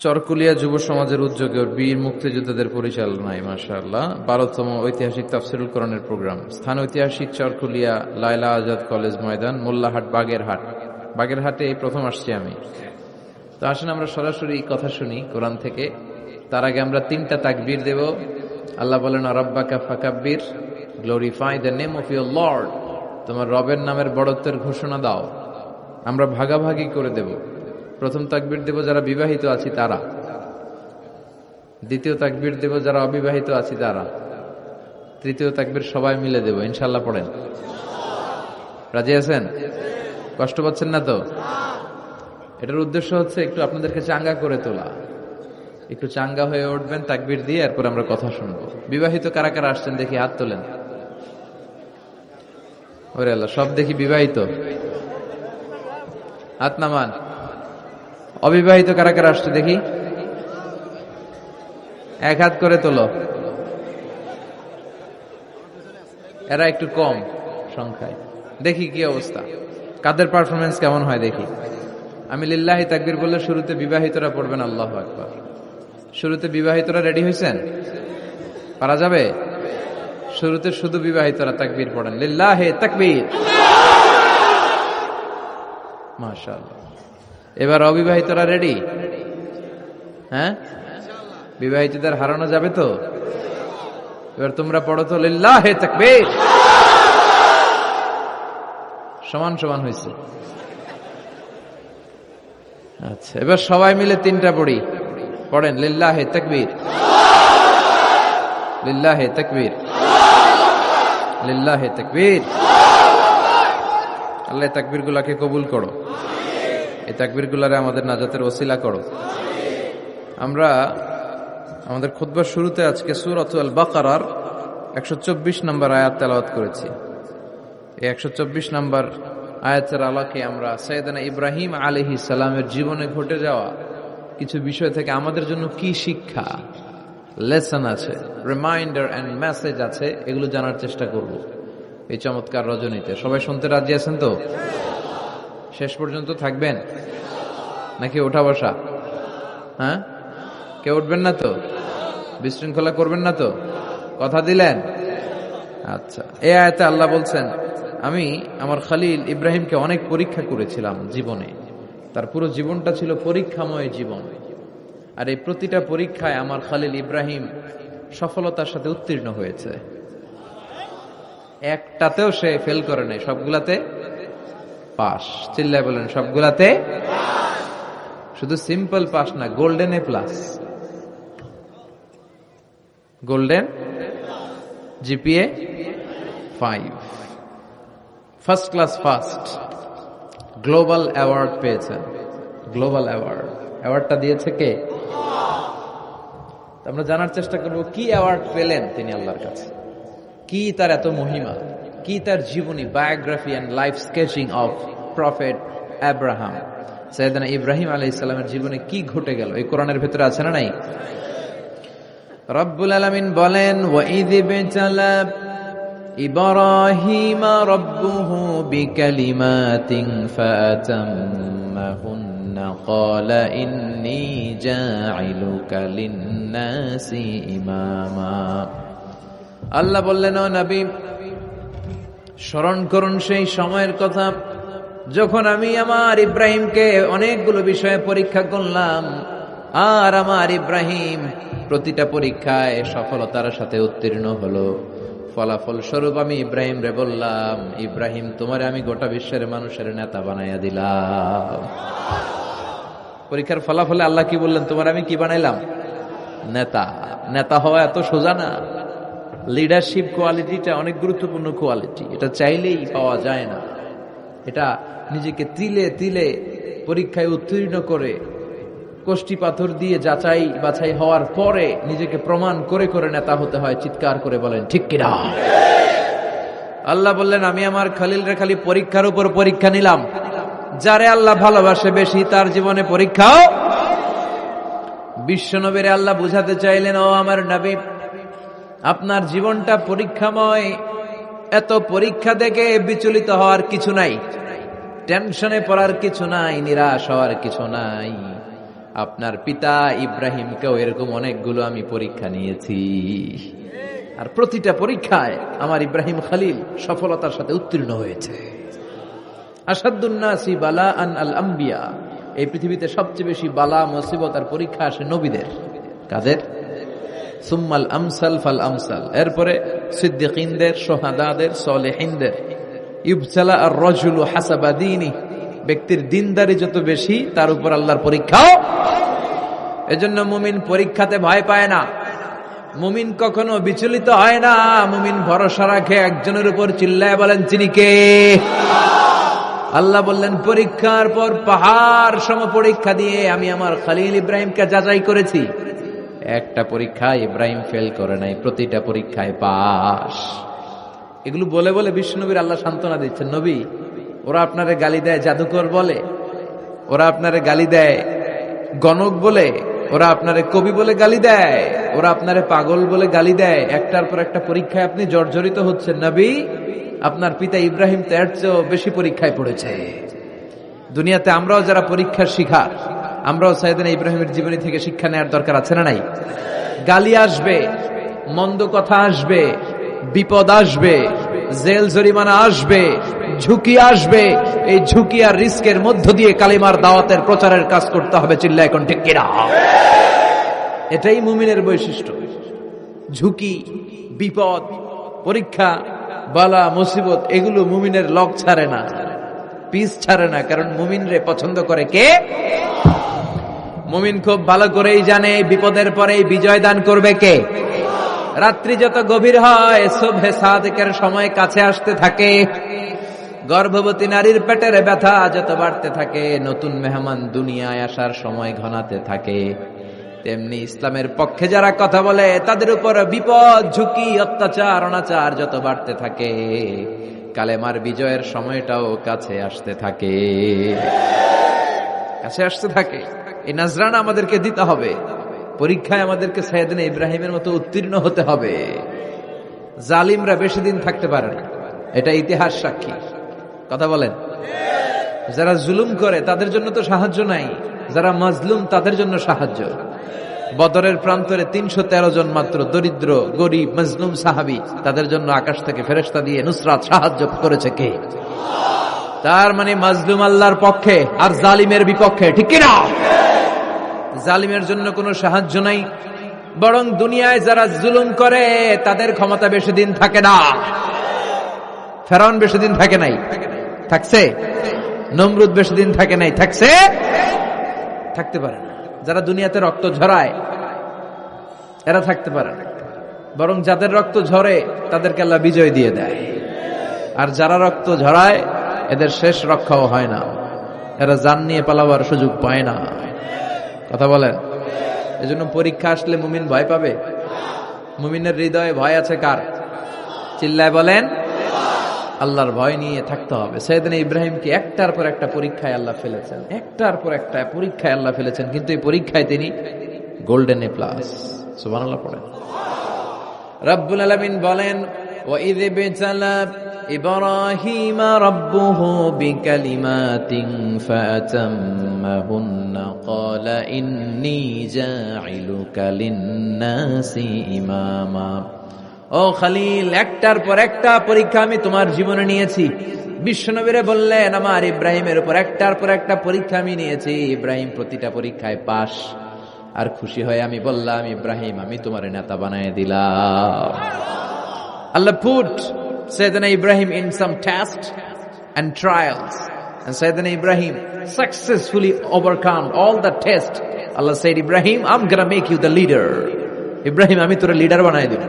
চরকুলিয়া যুব সমাজের উদ্যোগে বীর মুক্তিযোদ্ধাদের পরিচালনায় মাশাআল্লাহ 12তম ঐতিহাসিক তাফসীরুল কোরআনের প্রোগ্রাম। স্থান ঐতিহাসিক চরকুলিয়া লায়লা আজাদ কলেজ ময়দান, মোল্লাহাট, বাগেরহাট। বাগেরহাটে এই প্রথম আসছি আমি। তো আসেন আমরা সরাসরি কথা শুনি কোরআন থেকে। তার আগে আমরা 3টা তাকবীর দেব। আল্লাহ বলেন রাব্বাকা ফাকাব্বির, glorify the name of your lord. তোমার রবের নামের বড়ত্বের ঘোষণা দাও। আমরা ভাগাভাগি করে দেব। প্রথম তাকবীর দেব যারা বিবাহিত আছি তারা, দ্বিতীয় তাকবীর দেব যারা অবিবাহিত আছি তারা, তৃতীয় তাকবীর সবাই মিলে দেব ইনশাআল্লাহ। পড়েন, রাজি আছেন? কষ্ট পাচ্ছেন না তো? এটার উদ্দেশ্য হচ্ছে একটু আপনাদেরকে চাঙ্গা করে তোলা, একটু চাঙ্গা হয়ে উঠবেন তাকবীর দিয়ে, এরপর আমরা কথা শুনবো। বিবাহিত কারা কারা আসছেন দেখি হাত তোলেন। ওরে আল্লাহ, সব দেখি বিবাহিত, হাত নামান। অবিবাহিত কারা কারা আসছে দেখি, এক হাত করে তোলো। এরা একটু কম সংখ্যায়, দেখি কি অবস্থা, কাদের পারফরমেন্স কেমন হয় দেখি। আমি লিল্লাহি তাকবীর বললে শুরুতে বিবাহিতরা পড়বেন আল্লাহু আকবার। শুরুতে বিবাহিতরা রেডি হয়েছেন? পারা যাবে? শুরুতে শুধু বিবাহিতরা তাকবীর পড়েন, লিল্লাহি তাকবীর। মাশাআল্লাহ। এবার অবিবাহিতরা রেডি? হ্যাঁ, বিবাহিতদের হারানো যাবে তো? এবার তোমরা পড়ো তো লিল্লাহি তাকবীর। সমান সমান হয়েছে। আচ্ছা, এবার সবাই মিলে 3টা পড়ি। পড়েন লিল্লাহি তাকবীর, লিল্লাহি তাকবীর, লিল্লাহি তাকবীর। আল্লাহ তাকবীর গুলাকে কবুল করো, এই তাকবীর গুলারে আমাদের নাজাতের ওসিলা করো। আমরা আমাদের খুতবার শুরুতে আজকে সূরাতুল বাকারার 124 নম্বর আয়াত তেলাওয়াত করেছি। এই 124 নম্বর আয়াতের আলোকে আমরা সাইয়েদনা ইব্রাহিম আলাইহিস সালামের জীবনে ঘটে যাওয়া কিছু বিষয় থেকে আমাদের জন্য কি শিক্ষা, লেসন আছে, রিমাইন্ডার এন্ড মেসেজ আছে, এগুলো জানার চেষ্টা করব এই চমৎকার রজনীতে। সবাই শুনতে রাজি আছেন তো? শেষ পর্যন্ত থাকবেন নাকি ওঠা বসা? হ্যাঁ, কেউ উঠবেন না তো? বিশৃঙ্খলা করবেন না তো? কথা দিলেন? আচ্ছা, এই আয়াতে আল্লাহ বলছেন, আমি আমার খলিল ইব্রাহিমকে অনেক পরীক্ষা করেছিলাম জীবনে। তার পুরো জীবনটা ছিল পরীক্ষাময় জীবন, আর এই প্রতিটা পরীক্ষায় আমার খলিল ইব্রাহিম সফলতার সাথে উত্তীর্ণ হয়েছে। একটাতেও সে ফেল করে নাই, সবগুলাতে পাস। চিল্লায় বলেন সবগুলাতে। শুধু সিম্পল পাস না, golden A plus, golden GPA 5, first class first, global award পেয়েছেন। গ্লোবাল অ্যাওয়ার্ড, অ্যাওয়ার্ডটা দিয়েছে কে? আমরা জানার চেষ্টা করব কি অ্যাওয়ার্ড পেলেন তিনি আল্লাহর কাছে, কি তার এত মহিমা, কি তার জীবনী, biography and life sketching of prophet Abraham. সাইয়েদনা ইব্রাহিম আলাইহিস সালামের জীবনে কি ঘটে গেল এই কোরআনের ভেতরে আছে না নাই? রব্বুল আলামিন বলেন, ওয়াইয বিতালা ইব্রাহিম রাব্বুহু বিকালিমাতিন ফাতাম্মাহুন্না ক্বালা ইন্নী জাঈলুকা লিন-নাসি ইমামা। আল্লাহ বললেন, ও নবী, স্মরণ করুন সেই সময়ের কথা যখন আমি আমার ইব্রাহিমকে অনেকগুলো বিষয়ে পরীক্ষা করলাম, আর আমার ইব্রাহিম প্রতিটা পরীক্ষায় সফলতার সাথে উত্তীর্ণ হলো। ফলাফল স্বরূপ আমি ইব্রাহিম রে বললাম, ইব্রাহিম তোমারে আমি গোটা বিশ্বের মানুষের নেতা বানাইয়া দিলাম। পরীক্ষার ফলাফলে আল্লাহ কি বললেন? তোমার আমি কি বানাইলাম? নেতা। নেতা হওয়া এত সোজা না। লিডারশিপ কোয়ালিটিটা অনেক গুরুত্বপূর্ণ কোয়ালিটি, এটা চাইলেই পাওয়া যায় না। এটা নিজেকে তিলে তিলে পরীক্ষায় উত্তীর্ণ করে, কষ্টি পাথর দিয়ে যাচাই বাছাই হওয়ার পরে নিজেকে প্রমাণ করে করে নেতা হতে হয়। চিৎকার করে বলেন ঠিক কিনা? আল্লাহ বললেন, আমি আমার খলিলরে খালি পরীক্ষার উপর পরীক্ষা নিলাম। যারে আল্লাহ ভালোবাসে বেশি তার জীবনে পরীক্ষাও। বিশ্বনবীরে আল্লাহ বুঝাতে চাইলেন, ও আমার নবী, আপনার জীবনটা পরীক্ষাময়। এত পরীক্ষা দেখে বিচলিত হওয়ার কিছু নাই, টেনশনে পড়ার কিছু নাই, নিরাশ হওয়ার কিছু নাই। আপনার পিতা ইব্রাহিমকেও এরকম অনেকগুলো আমি পরীক্ষা নিয়েছি, আর প্রতিটা পরীক্ষায় আমার ইব্রাহিম খলিল সফলতার সাথে উত্তীর্ণ হয়েছে। আসাদুন নাসি বালাআন আল আম্বিয়া, এই পৃথিবীতে সবচেয়ে বেশি বালা মুসিবত আর পরীক্ষা আসে নবীদের। কাদের? সুম্মাল আমসাল ফাল আমসাল, এরপরে সিদ্দিকিনদের, শুহাদাদের, সালেহিনদের। ইবতালা আর রাজুলু হাসাবা দীনি, ব্যক্তির দিনদারি যত বেশি তার উপর আল্লাহর পরীক্ষাও। এজন্য মুমিন পরীক্ষাতে ভয় পায় না, মুমিন কখনো বিচলিত হয় না, মুমিন ভরসা রাখে একজনের উপর। চিল্লায় বলেন তিনি কে? আল্লাহ বললেন পরীক্ষার পর পাহাড় সম পরীক্ষা দিয়ে আমি আমার খলিল ইব্রাহিমকে যাচাই করেছি। একটা পরীক্ষায় ইব্রাহিম ফেল করে নাই, প্রতিটা পরীক্ষায় পাস। এগুলো বলে বলে বিশ্বনবীর আল্লাহ সান্ত্বনা দিচ্ছেন, নবী ওরা আপনারে গালি দেয় জাদুকর বলে, ওরা আপনারে গালি দেয় গণক বলে, ওরা আপনারে কবি বলে গালি দেয়, ওরা আপনারে পাগল বলে গালি দেয়, একটার পর একটা পরীক্ষায় আপনি জর্জরিত হচ্ছেন। নবী আপনার পিতা ইব্রাহিম তো এর চেয়েও বেশি পরীক্ষায় পড়েছে। দুনিয়াতে আমরাও যারা পরীক্ষার শিকার, আমরাও সাইয়েদনা ইব্রাহিমের জীবনী থেকে শিক্ষা নেওয়ার দরকার আছে না নাই? গালি আসবে, মন্দ কথা আসবে, বিপদ আসবে, জেল জরিমানা আসবে, ঝুঁকি আসবে। এই ঝুঁকি আর রিস্কের মধ্য দিয়ে কালিমার দাওয়াতের প্রচারের কাজ করতে হবে। চিল্লায় এখন ঠিক কিনা? এটাই মুমিনের বৈশিষ্ট্য। ঝুঁকি, বিপদ, পরীক্ষা, বালা মুসিবত এগুলো মুমিনের লক ছাড়ে না, পিস ছাড়ে না। কারণ মুমিনরে পছন্দ করে কে? মুমিন খুব ভালো করেই জানে বিপদের পরে বিজয় দান করবে কে। রাত্রি যত গভীর হয় সুবহে সাদিকের সময় কাছে আসতে থাকে, গর্ভবতী নারীর পেটের ব্যথা যত বাড়তে থাকে, নতুন মেহমান দুনিয়ায় আসার সময় ঘনাতে থাকে, তেমনি ইসলামের পক্ষে যারা কথা বলে তাদের উপর বিপদ, ঝুঁকি, অত্যাচার, অনাচার যত বাড়তে থাকে, কালেমার বিজয়ের সময়টাও কাছে আসতে থাকে, কাছে আসতে থাকে। এই নাজরানা আমাদেরকে দিতে হবে। পরীক্ষায় আমাদেরকে সাইয়েদনা ইব্রাহিমের মতো উত্তীর্ণ হতে হবে। জালিমরা বেশি দিন থাকতে পারে না, এটা ইতিহাস সাক্ষী। কথা বলেন। যারা জুলুম করে তাদের জন্য তো সাহায্য নাই, যারা মাজলুম তাদের জন্য সাহায্য। বদরের প্রান্তরে 313 জন মাত্র দরিদ্র, গরিব, মাজলুম সাহাবী, তাদের জন্য আকাশ থেকে ফেরেশতা দিয়ে নুসরাত সাহায্য করেছে কে? তার মানে মাজলুম আল্লাহর পক্ষে আর জালিমের বিপক্ষে, ঠিক কি না? জালিমের জন্য কোনো সাহায্য নাই, বরং দুনিয়ায় যারা জুলুম করে তাদের ক্ষমতা বেশি দিন থাকে না। ফেরাউন বেশি দিন থাকে নাই, থাকছে? নমরুদ বেশি দিন থাকে নাই, থাকছে? থাকতে পারে না। যারা দুনিয়াতে রক্ত ঝরায় এরা থাকতে পারে না, বরং যাদের রক্ত ঝরে তাদেরকে আল্লাহ বিজয় দিয়ে দেয়। আর যারা রক্ত ঝরায় এদের শেষ রক্ষাও হয় না, এরা জান নিয়ে পালাবার সুযোগ পায় না। কথা বলেন। এজন্য পরীক্ষা আসলে মুমিন ভয় পাবে? মুমিনের হৃদয়ে ভয় আছে কার? চিল্লায় বলেন। আল্লাহর ভয় নিয়ে থাকতে হবে। সাইয়েদনা ইব্রাহিমকে একটার পর একটা পরীক্ষায় আল্লাহ ফেলেছেন, একটার পর একটা পরীক্ষায় আল্লাহ ফেলেছেন, কিন্তু এই পরীক্ষায় তিনি গোল্ডেন এ প্লাস। সুবহানাল্লাহ পড়েন। রব্বুল আলামিন বলেন, ওয়াইয ইবতালা ইব্রাহিমা রাব্বুহু বিকালিমাতিন ফাতাম্মাহুন্না ক্বালা ইন্নী জাইলুকা লিন-নাসি ইমামা। ও খলিল, একটার পর একটা পরীক্ষা আমি তোমার জীবনে নিয়েছি। বিশ্বনবীরে বললেন আমার ইব্রাহিমের উপর একটার পর একটা পরীক্ষা আমি নিয়েছি, ইব্রাহিম প্রতিটা পরীক্ষায় পাস। আর খুশি হয়ে আমি বললাম, ইব্রাহিম আমি তোমার নেতা বানায় দিলাম। আল্লাহ put Sayyidina Ibrahim in some tests and trials, and Sayyidina Ibrahim successfully overcome all the tests. Allah said, Ibrahim, I'm gonna make you the leader. Ibrahim আমি তোর লিডার বানায় দিব,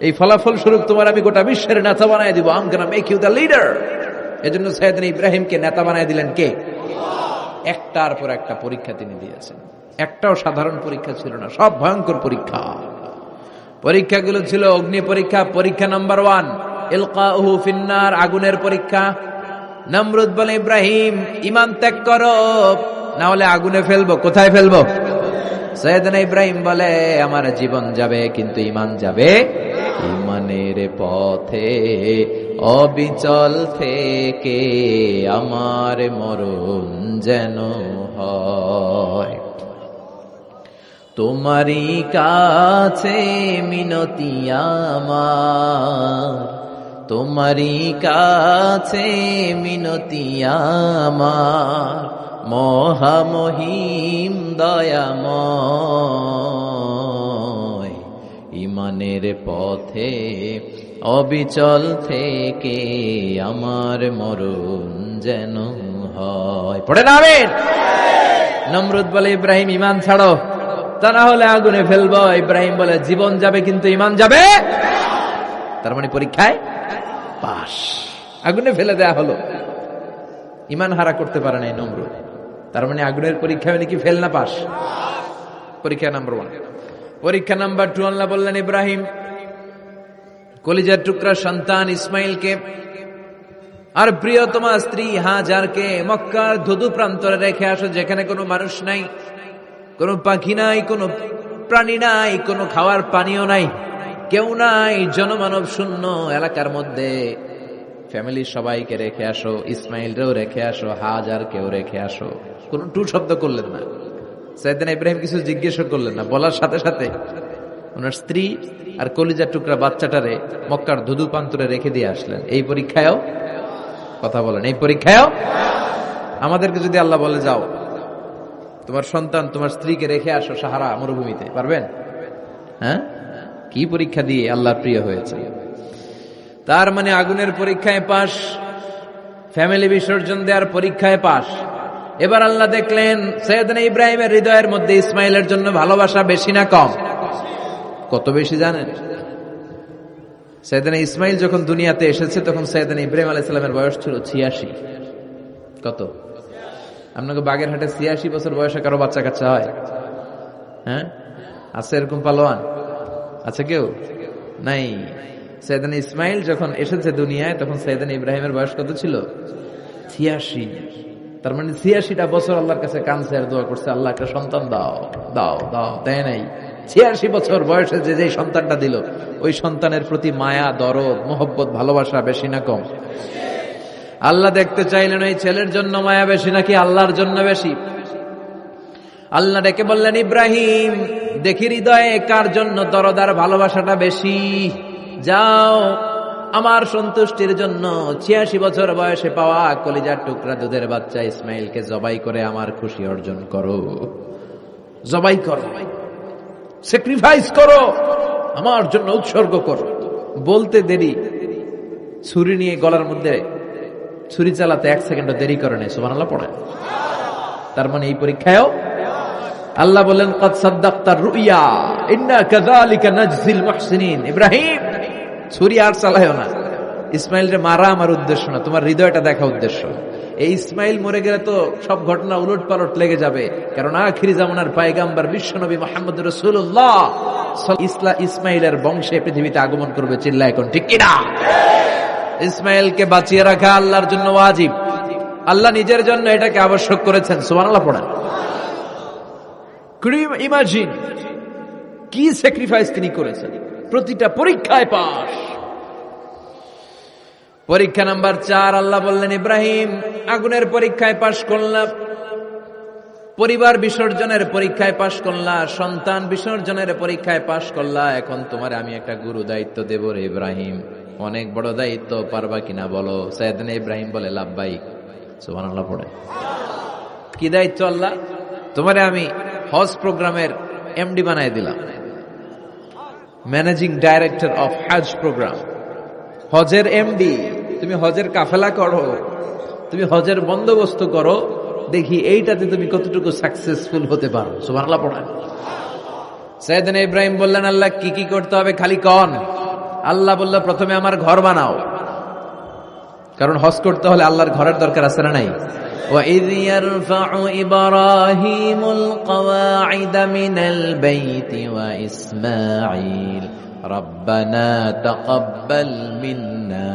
এই ফলাফল স্বরূপ তোমার আমি গোটা বিশ্বের নেতা বানায় দিব। I'm gonna make you the leader. এজন্য সাইয়েদনা ইব্রাহিমকে নেতা বানায় দিলেন কে? একটার পর একটা পরীক্ষা তিনি দিয়েছেন। একটাও সাধারণ পরীক্ষা ছিল না, সব ভয়ঙ্কর পরীক্ষা। পরীক্ষাগুলো ছিল অগ্নি পরীক্ষা। পরীক্ষা নাম্বার 1 ইলকাউহু ফিন্নার, আগুনের পরীক্ষা। নমরুদ বলে, ইব্রাহিম ঈমান ত্যাগ করো, না হলে আগুনে ফেলবো। কোথায় ফেলবো? সাইয়েদনা ইব্রাহিম বলে, আমার জীবন যাবে কিন্তু ঈমান যাবে। ঈমানের পথে অবিচল থেকে আমার মরণ যেন হয়। তোমারই কাছে মিনতি আমার, তোমারই কাছে মিনতি আমার, মহামহিম দয়াময়, ইমানের পথে অবিচল থেকে আমার মরণ যেন হয়। পড়ে না আমিন। নমরুদ বলে, ইব্রাহিম ইমান ছাড়ো, তা না হলে আগুনে ফেলবো। ইব্রাহিম বলে, জীবন যাবে কিন্তু ইমান যাবে। তার মানে পরীক্ষায় পাস, আগুনে ফেলে দেয়া হলো, ইমান হারা করতে পারে নাই নমরুদ। তার মানে আগুনের পরীক্ষায় নাকি ফেল না পাস। পরীক্ষা নাম্বার 1। পরীক্ষা নাম্বার 2, আল্লাহ বললেন, ইব্রাহিম কলিজার টুকরা সন্তান ইসমাইলকে আর প্রিয়তমা স্ত্রী হাজারকে মক্কার ধুধু প্রান্তরে রেখে আসো, যেখানে কোনো মানুষ নাই, কোনো পাখি নাই, কোনো প্রাণী নাই, কোনো খাওয়ার পানিও নাই, কেউ নাই, জনমানব শূন্য এলাকার মধ্যে ফ্যামিলির সবাইকে রেখে আসো, ইসমাইলরেও রেখে আসো, হাজারকেও রেখে আসো। কোনো টু শব্দ করলেন না সাইয়েদনা ইব্রাহিম, কিছু জিজ্ঞেস করলেন না, বলার সাথে সাথে ওনার স্ত্রী আর কলিজার টুকরা বাচ্চাটারে মক্কার ধুধু প্রান্তরে রেখে দিয়ে আসলেন। এই পরীক্ষায়ও কথা বলেন, এই পরীক্ষায়ও আমাদেরকে যদি আল্লাহ বলে, যাও তোমার সন্তান তোমার স্ত্রীকে রেখে আসো সাহারা মরুভূমিতে, পারবেন? হ্যাঁ, কি পরীক্ষা দিয়ে আল্লাহর প্রিয় হয়েছে। তার মানে আগুনের পরীক্ষায় পাস, ফ্যামিলি বিসর্জন দেওয়ার পরীক্ষায় পাস। এবার আল্লাহ দেখলেন সাইয়েদনা ইব্রাহিমের হৃদয়ের মধ্যে ইসমাইলের জন্য ভালোবাসা বেশি না কম? কত বেশি জানেন? সাইয়েদনা ইসমাইল যখন দুনিয়াতে এসেছে তখন সাইয়েদনা ইব্রাহিম আলাইহিস সালামের বয়স ছিল 86। কত? আপনাকে বাগেরহাটে 86 বছর বয়সে কারো বাচ্চা কাচ্চা হয়? হ্যাঁ, আছে এরকম পালোয়ান? আছে কেউ? নাই। সাইয়েদনা ইসমাইল যখন এসেছে দুনিয়ায় তখন সাইয়েদনা ইব্রাহিমের বয়স কত ছিল? 86। তার মানে 86টা বছর আল্লাহর কাছে কাঁদছে আর দোয়া করছে, আল্লাহ একটা সন্তান দাও দাও দাও, দেয় নাই। 86 বছর বয়সে যে সন্তানটা দিল, ওই সন্তানের প্রতি মায়া, দরদ, মোহব্বত, ভালোবাসা বেশি না কম? আল্লাহ দেখতে চাইলেন ওই ছেলের জন্য মায়া বেশি নাকি আল্লাহর জন্য বেশি। আল্লাহ ডেকে বললেন, ইব্রাহিম দেখি হৃদয়ে কার জন্য দরদ আর ভালোবাসাটা বেশি। যাও আমার সন্তুষ্টির জন্য 86 বছর বয়সে পাওয়া কলিজার টুকরা দুধের বাচ্চা ইসমাইলকে জবাই করে আমার খুশি অর্জন করো। জবাই করো, স্যাক্রিফাইস করো, আমার জন্য উৎসর্গ করো। বলতে দেরি, ছুরি নিয়ে গলার মধ্যে ছুরি চালাতে 1 সেকেন্ডও দেরি করে নাই। সুবহানাল্লাহ পড়ে। তার মানে এই পরীক্ষায়ও আল্লাহ বলেন, ক্বাদ সাদ্দাকতার রুইয়া ইন্না কাযালিকা নাজজিল মুহসিনিন। ইব্রাহিম ছুরি আর চালায়ও না, ইসমাইলরে মারা আমার উদ্দেশ্য না, তোমার হৃদয়টা দেখা উদ্দেশ্য। এই ইসমাইল মরে গেলে তো সব ঘটনা উলট পালট লেগে যাবে, কারণ আখিরি জামানার পয়গম্বর বিশ্বনবী মুহাম্মদ রাসূলুল্লাহ ইসমাইলের বংশে পৃথিবীতে আগমন করবে। চিল্লায় এখন ঠিক কিনা? ইসমাইলকে বাঁচিয়ে রাখা আল্লাহর জন্য ওয়াজিব, আল্লাহ নিজের জন্য এটাকে আবশ্যক করেছেন। সুবহানাল্লাহ পড়েন। ইমাজিন কি স্যাক্রিফাইস তিনি করেছেন। প্রতিটা পরীক্ষায় পাস। পরীক্ষা নাম্বার 4, আল্লাহ বললেন, ইব্রাহিম আগুনের পরীক্ষায় পাস করলাম, পরিবার বিসর্জনের পরীক্ষায় পাস করলা, সন্তান বিসর্জনের পরীক্ষায় পাস করলা, এখন তোমার আমি একটা গুরু দায়িত্ব দেব রে ইব্রাহিম। অনেক বড় দায়িত্ব, পারবা কিনা বলো? সাইয়েদনা ইব্রাহিম বলে, লাব্বাইক। সুবহানাল্লাহ পড়ে। কি দায়িত্ব আল্লাহ? তোমারে আমি হজ প্রোগ্রামের এমডি বানাই দিলাম, managing director of Hajj program, হজের এমডি। তুমি হজের কাফেলা করো, তুমি হজের বন্দোবস্ত করো, দেখি এইটাতে তুমি কতটুকু সাকসেসফুল হতে পারো। সুবহানাল্লাহ পড়েন। সাইয়েদনা ইব্রাহিম বললেন, আল্লাহ কি কি করতে হবে খালি কন। আল্লাহ বলল, প্রথমে আমার ঘর বানাও, কারণ হজ করতে হলে আল্লাহর ঘরের দরকার আছে না নাই? وَإِذْ يَرْفَعُ إِبْرَاهِيمُ الْقَوَاعِدَ مِنَ الْبَيْتِ وَإِسْمَاعِيلُ رَبَّنَا تَقَبَّلْ مِنَّا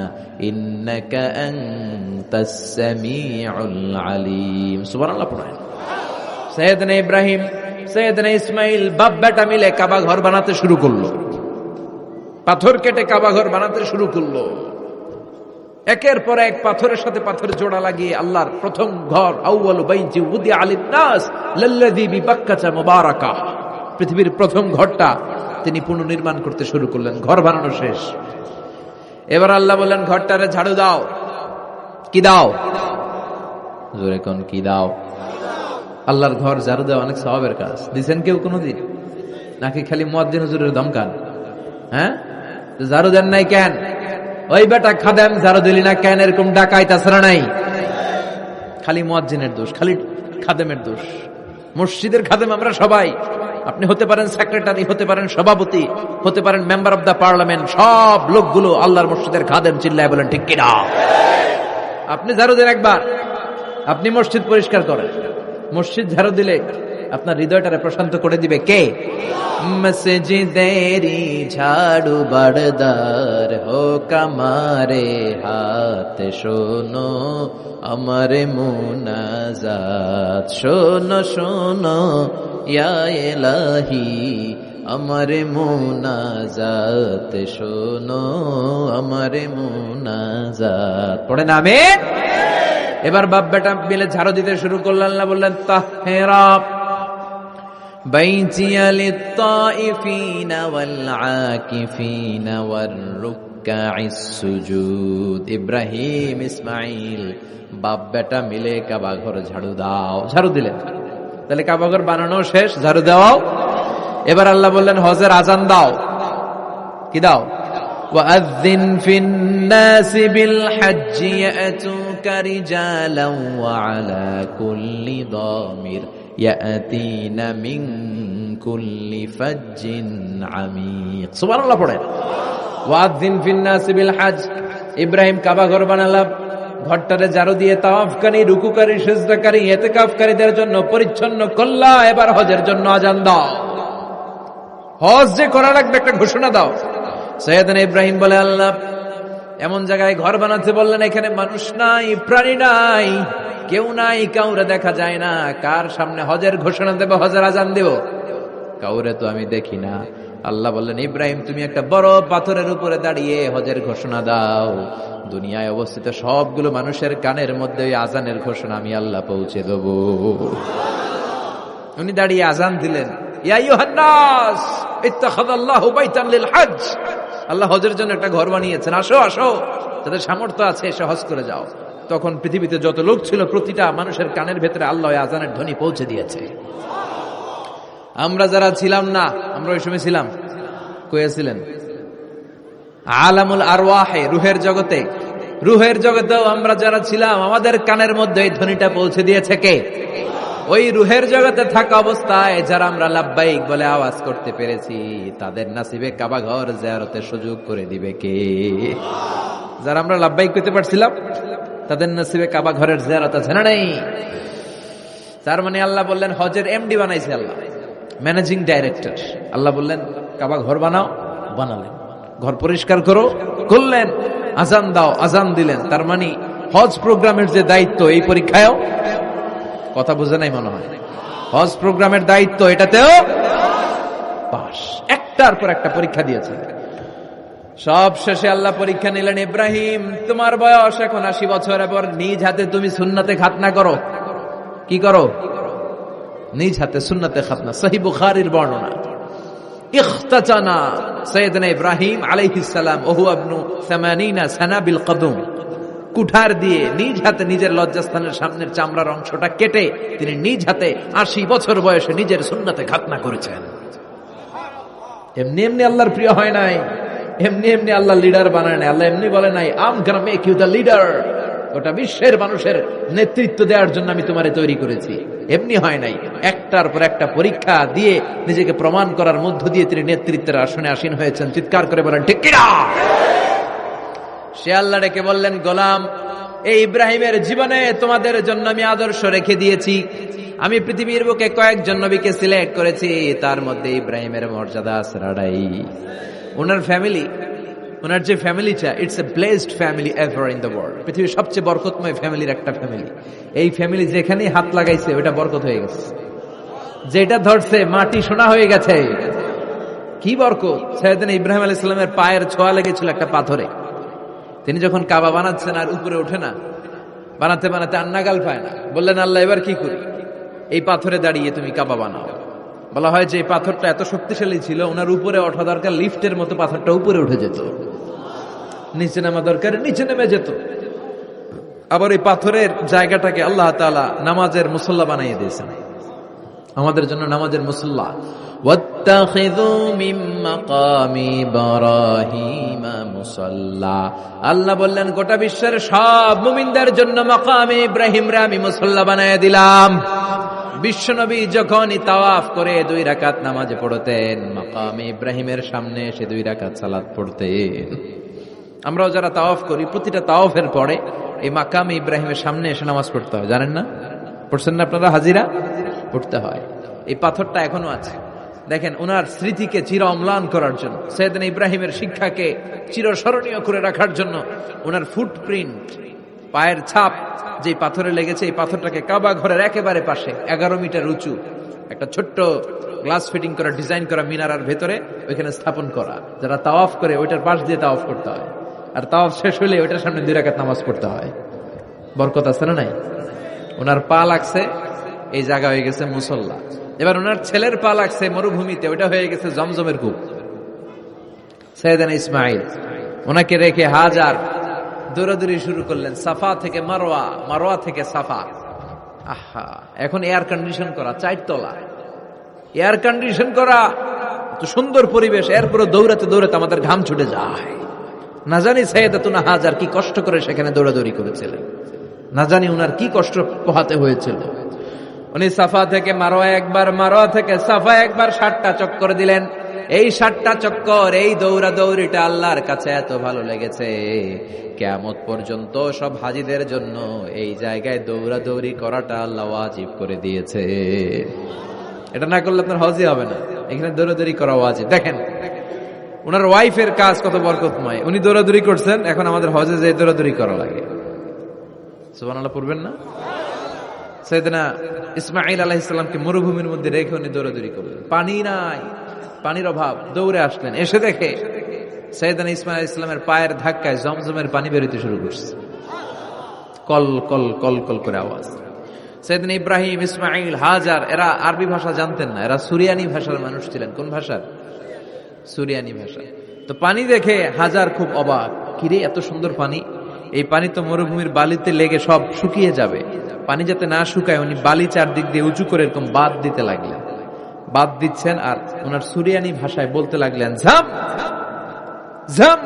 إِنَّكَ أَنْتَ السَّمِيعُ الْعَلِيمُ। সুবহানাল্লাহ পড়েন। সাইয়েদনা ইব্রাহিম, সাইয়েদনা ইসমাইল বাপ বেটা মিলে কাবা ঘর বানাতে শুরু করলো, পাথর কেটে কাবা ঘর বানাতে শুরু করলো। একের পর এক পাথরের সাথে পাথর জোড়া লাগিয়ে আল্লাহর প্রথম ঘর, আউয়ালু বাইতি উদিআ লিন-নাস লাল্লাযী বিবাক্কাতা মুবারাকা, পৃথিবীর প্রথম ঘরটা তিনি পুনর্নির্মাণ করতে শুরু করলেন। ঘর বানানো শেষ। এবার আল্লাহ বললেন, ঘরটারে ঝাড়ু দাও। কি দাও? জোরে কোন, কি দাও? আল্লাহর ঘর ঝাড়ু দেওয়া অনেক সওয়াবের কাজ। দিচ্ছেন কেউ কোনোদিন? নাকি খালি মুয়াজ্জিন হুজুরের ধমকান? হ্যাঁ, ঝাড়ু দেন নাই কেন? ওই বেটা খাদেম, ঝাড়ু দিলি না কেন? এরকম ডাকাই তাছাড়া নাই। খালি মুয়াজ্জিনের দোষ, খালি খাদেমের দোষ। মসজিদের খাদেম আমরা সবাই। আপনি হতে পারেন সেক্রেটারি, হতে পারেন সভাপতি, হতে পারেন মেম্বার অব দ্য পার্লামেন্ট, সব লোকগুলো আল্লাহর মসজিদের খাদেম। চিল্লায় বলেন ঠিক কিনা? আপনি ঝাড়ু দেন একবার, আপনি মসজিদ পরিষ্কার করেন। মসজিদ ঝাড়ু দিলে আপনার হৃদয়টারে প্রশান্ত করে দিবে কে? মসজিদেরি ঝাড়ু বারদার হো কামারে হাত, শোনো আমার মুনাজাত, শোনো শোনো ইয়া ইলাহি আমার মুনাজাত, শোনো আমার মুনাজাত। পড়েন আমিন। এবার বাপ বেটা মিলে ঝাড়ু দিতে শুরু করলেন। আল্লাহ বললেন, তাহেরা বাইতিয়া লিত্তাইফিনা ওয়াল আকিফিনা ওয়ার রুকআইস সুজুদ। ইব্রাহিম ইসমাইল বাপ বেটা মিলে কাবা ঘর ঝাড়ু দাও। ঝাড়ু দিলেন। তাহলে কাবা ঘর বানানো শেষ, ঝাড়ু দাও। এবার আল্লাহ বললেন, হজের আজান দাও। কি দাও? وَأَذِّنْ فِي النَّاسِ بِالْحَجِّ يَأْتُوكَ رِجَالًا وَعَلَى كُلِّ ضَامِرٍ يَأْتِينَ مِنْ كُلِّ فَجٍّ عَمِيقٍ। সুবহানাল্লাহ পড়েন। وَأَذِّنْ فِي النَّاسِ بِالْحَجِّ। ইব্রাহিম কাবা ঘর বানালাম, ঘরটারে ঝাড়ু দিয়ে তাওয়াফকারী, রুকুকারী, সিজদাকারী, ইতিকাফকারীদের জন্য পরিচ্ছন্ন করলা। এবার হজের জন্য আজান দাও। হজ যে করা লাগবে একটা ঘোষণা দাও। সৈয়দনা ইব্রাহিম বলে, আল্লাহ এমন জায়গায় ঘর বানাতে বললেন এখানে মানুষ নাই, প্রাণী নাই, কেউ নাই, কাউরে দেখা যায় না। কার সামনে হজের ঘোষণা দেব, হজের আজান দেব? কাউরে তো আমি দেখি না। আল্লাহ বললেন, ইব্রাহিম তুমি একটা বড় পাথরের উপরে দাঁড়িয়ে হজের ঘোষণা দাও। দুনিয়ায় অবস্থিত সবগুলো মানুষের কানের মধ্যে ওই আজানের ঘোষণা আমি আল্লাহ পৌঁছে দেব। উনি দাঁড়িয়ে আজান দিলেন, ইয়া আইয়ুহান নাস ইত্তাখাযাল্লাহু বাইতান লিল হজ। আল্লাহ হজের জন্য একটা ঘর বানিয়েছেন, আসো আসো, যাদের সামর্থ্য আছে এসে হজ করে যাও। তখন পৃথিবীতে যত লোক ছিল প্রতিটা মানুষের কানের ভেতরে আল্লাহ আজানের ধ্বনি পৌঁছে দিয়েছে। আমরা যারা ছিলাম না, আমরা ওই সময় ছিলাম, কয়েছিলেন আলামুল আরওয়াহে, রুহের জগতে, রুহের জগতেও আমরা যারা ছিলাম আমাদের কানের মধ্যে এই ধ্বনিটা পৌঁছে দিয়েছে কে? ওই রুহের জগতে থাকা অবস্থায় যারা আমরা লাব্বাইক বলে আওয়াজ করতে পেরেছি, তাদের নাসিবে কাবা ঘর জিয়ারতের সুযোগ করে দিবে কে? যারা আমরা লাব্বাইক করতে পারছিলাম তাদের নসিবে কাবা ঘরের জিয়ারত আছে না নাই? তার মানে আল্লাহ বললেন হজের এমডি বানাইছে আল্লাহ, ম্যানেজিং ডাইরেক্টর। আল্লাহ বললেন কাবা ঘর বানাও, বানালেন। ঘর পরিষ্কার করো, করলেন। আজান দাও, আজান দিলেন। তার মানে হজ প্রোগ্রামের যে দায়িত্ব এই পরীক্ষায়ও, কথা বুঝে নাই মনে হয়, হজ প্রোগ্রামের দায়িত্ব এটাতেও পাস। একটার পর একটা পরীক্ষা দিয়েছে। সব শেষে আল্লাহ পরীক্ষা নিলেন, ইব্রাহিম তোমার বয়স এখন 80 বছর, এবার নিজ হাতে তুমি সুন্নাতে খাতনা করো। কি করো? নিজ হাতে সুন্নাতে খাতনা। সহিহ বুখারীর বর্ণনা। ইখতাতানা সাইয়েদনা ইব্রাহিম আলাইহিস সালাম ওহু ইবনু 80 সানা বিল কদম। কুঠার দিয়ে নিজ হাতে নিজের লজ্জাস্থানের সামনের চামড়ার অংশটা কেটে তিনি নিজ হাতে 80 বছর বয়সে নিজের সুন্নাতে খাতনা করেছেন। এমনি এমনি আল্লাহর প্রিয় হয় নাই, এমনি এমনি আল্লাহ লিডার বানায় নাই। আল্লাহ এমনি বলে নাই I'm gonna make you the leader, ওটা বিশ্বের মানুষের নেতৃত্ব দেওয়ার জন্য আমি তোমারে তৈরি করেছি। এমনি হয় নাই, একটার পর একটা পরীক্ষা দিয়ে নিজেকে প্রমাণ করার মধ্য দিয়ে তিনি নেতৃত্বের আসনে আসীন হয়েছেন। চিৎকার করে বলেন ঠিক কিনা? সে আল্লাহ ডেকে বললেন, গোলাম এই ইব্রাহিমের জীবনে তোমাদের জন্য আমি আদর্শ রেখে দিয়েছি। আমি পৃথিবীর বুকে কয়েকজন নবীকে সিলেক্ট করেছি, তার মধ্যে ইব্রাহিমের মর্যাদা আসরাড়াই। ওনার ফ্যামিলি, ওনার যে ফ্যামিলিটা, it's a blessed family ever in the world. পৃথিবীর সবচেয়ে বরকতময় ফ্যামিলির একটা ফ্যামিলি। এই ফ্যামিলি যেখানেই হাত লাগাইছে ওটা বরকত হয়ে গেছে, যেটা ধরছে মাটি সোনা হয়ে গেছে। কি বরকত! সাইয়েদনা ইব্রাহিম আলাইহিস সালামের পায়ের ছোঁয়া লেগেছিল একটা পাথরে। তিনি যখন কাবা বানাচ্ছেন আর উপরে ওঠে না, বানাতে বানাতে আন্নাগাল পায় না, বললেন আল্লাহ এবার কি করি? এই পাথরে দাঁড়িয়ে তুমি কাবা বানাও। বলা হয় যে এই পাথরটা এত শক্তিশালী ছিল, ওনার উপরে ওঠা দরকার লিফটের মতো, পাথরটা উপরে উঠে যেত, নিচে নামা দরকার নিচে নেমে যেত। আবার এই পাথরের জায়গাটাকে আল্লাহ তাআলা নামাজের মুসল্লা বানিয়ে দিয়েছেন, আমাদের জন্য নামাজের মুসল্লা। ওয়াত্তাখিযু মিন মাকামি ইব্রাহিমা মুসাল্লা, আল্লাহ বললেন গোটা বিশ্বের সব মুমিনদের জন্য মাকামে ইব্রাহিমরে আমি মুসল্লা বানিয়ে দিলাম। বিশ্বনবী যখনই তাওয়াফ করে 2 রাকাত নামাজ পড়তেন, মাকামে ইব্রাহিমের সামনে এসে 2 রাকাত সালাত পড়তেন। আমরাও যারা তাওয়াফ করি, প্রতিটা তাওয়াফের পরে এই মাকামে ইব্রাহিমের সামনে এসে নামাজ পড়তে হয়, জানেন না? পড়ছেন না আপনারা? হাজিরা পড়তে হয়। এই পাথরটা এখনো আছে। দেখেন, ওনার স্মৃতিকে চির অম্লান করার জন্য, সাইয়েদনা ইব্রাহিমের শিক্ষাকে চিরস্মরণীয় করে রাখার জন্য ওনার ফুটপ্রিন্ট, পায়ের ছাপ যে পাথরে লেগেছে, এই পাথরটাকে কাবা ঘরের একেবারে পাশে 11 মিটার উঁচু একটা ছোট্ট গ্লাস ফিটিং করা, ডিজাইন করা মিনারার ভেতরে ওইখানে স্থাপন করা। যারা তাওয়াফ করে ওইটার পাশ দিয়ে তাওয়াফ করতে হয়, আর তাওয়াফ শেষ হলে ওইটার সামনে 2 রাকাত নামাজ পড়তে হয়। বরকত আছে না নাই? ওনার পা লাগছে, এই জায়গা হয়ে গেছে মুসল্লা। এবার ওনার ছেলের পা লাগছে মরুভূমিতে, ওইটা হয়ে গেছে জমজমের কূপ। সাইয়েদনা ইসমাইল ওনাকে রেখে হাজার দৌড়াদৌড়ি শুরু করলেন, সাফা থেকে মারওয়া, মারওয়া থেকে সাফা। আহা, এখন এয়ার কন্ডিশন করা, 4 তলা এয়ার কন্ডিশন করা, এত সুন্দর পরিবেশ, এরপরে দৌড়াতে দৌড়াতে আমাদের ঘাম ছুটে যায়। না জানি সাইয়েদাতুনা হাজার কি কষ্ট করে সেখানে দৌড়াদৌড়ি করেছিলেন, না জানি উনার কি কষ্ট পোহাতে হয়েছিল। উনি সাফা থেকে মারওয়া একবার, মারওয়া থেকে সাফা একবার 60টা চক্কর দিলেন। এই 60টা চক্কর, এই দৌড়াদৌড়িটা আল্লাহর কাছে এত ভালো লেগেছে, কিয়ামত পর্যন্ত সব হাজীদের জন্য এই জায়গায় দৌড়াদৌড়ি করাটা আল্লাহ ওয়াজিব করে দিয়েছে। এটা না করলে আপনার হজই হবে না, এখানে দৌড়াদৌড়ি করা ওয়াজিব। দেখেন ওনার ওয়াইফের কাজ কত বরকতময়, উনি দৌড়াদৌড়ি করছেন, এখন আমাদের হজে যে দৌড়াদৌড়ি করা লাগে। সুবহানাল্লাহ পড়বেন না? সাইয়েদনা ইসমাঈল আলাইহিস সালামকে মরুভূমির মধ্যে রেখে উনি দৌড়াদৌড়ি করলেন, পানি নাই, পানির অভাব, দৌড়ে আসলেন। এসে দেখে সাইয়েদনা ইসমাঈল আলাইহিস সালামের পায়ের ধাক্কায় জমজমের পানি বের হতে শুরু করছে, কল কল কল কল করে আওয়াজ। সাইয়েদনা ইব্রাহিম, ইসমাঈল, হাজার এরা আরবি ভাষা জানতেন না, এরা সুরিয়ানি ভাষার মানুষ ছিলেন। কোন ভাষার? সুরিয়ানি ভাষা। তো পানি দেখে হাজার খুব অবাক, কিরে এত সুন্দর পানি, এই পানি তো মরুভূমির বালিতে লেগে সব শুকিয়ে যাবে। পানি যাতে না শুকায় উনি বালি চারদিক দিয়ে উঁচু করে এরকম বাদ দিতে লাগলেন, বাদ দিচ্ছেন আর ওনার সুরিয়ানি ভাষায় বলতে লাগলেন ঝাম ঝাম,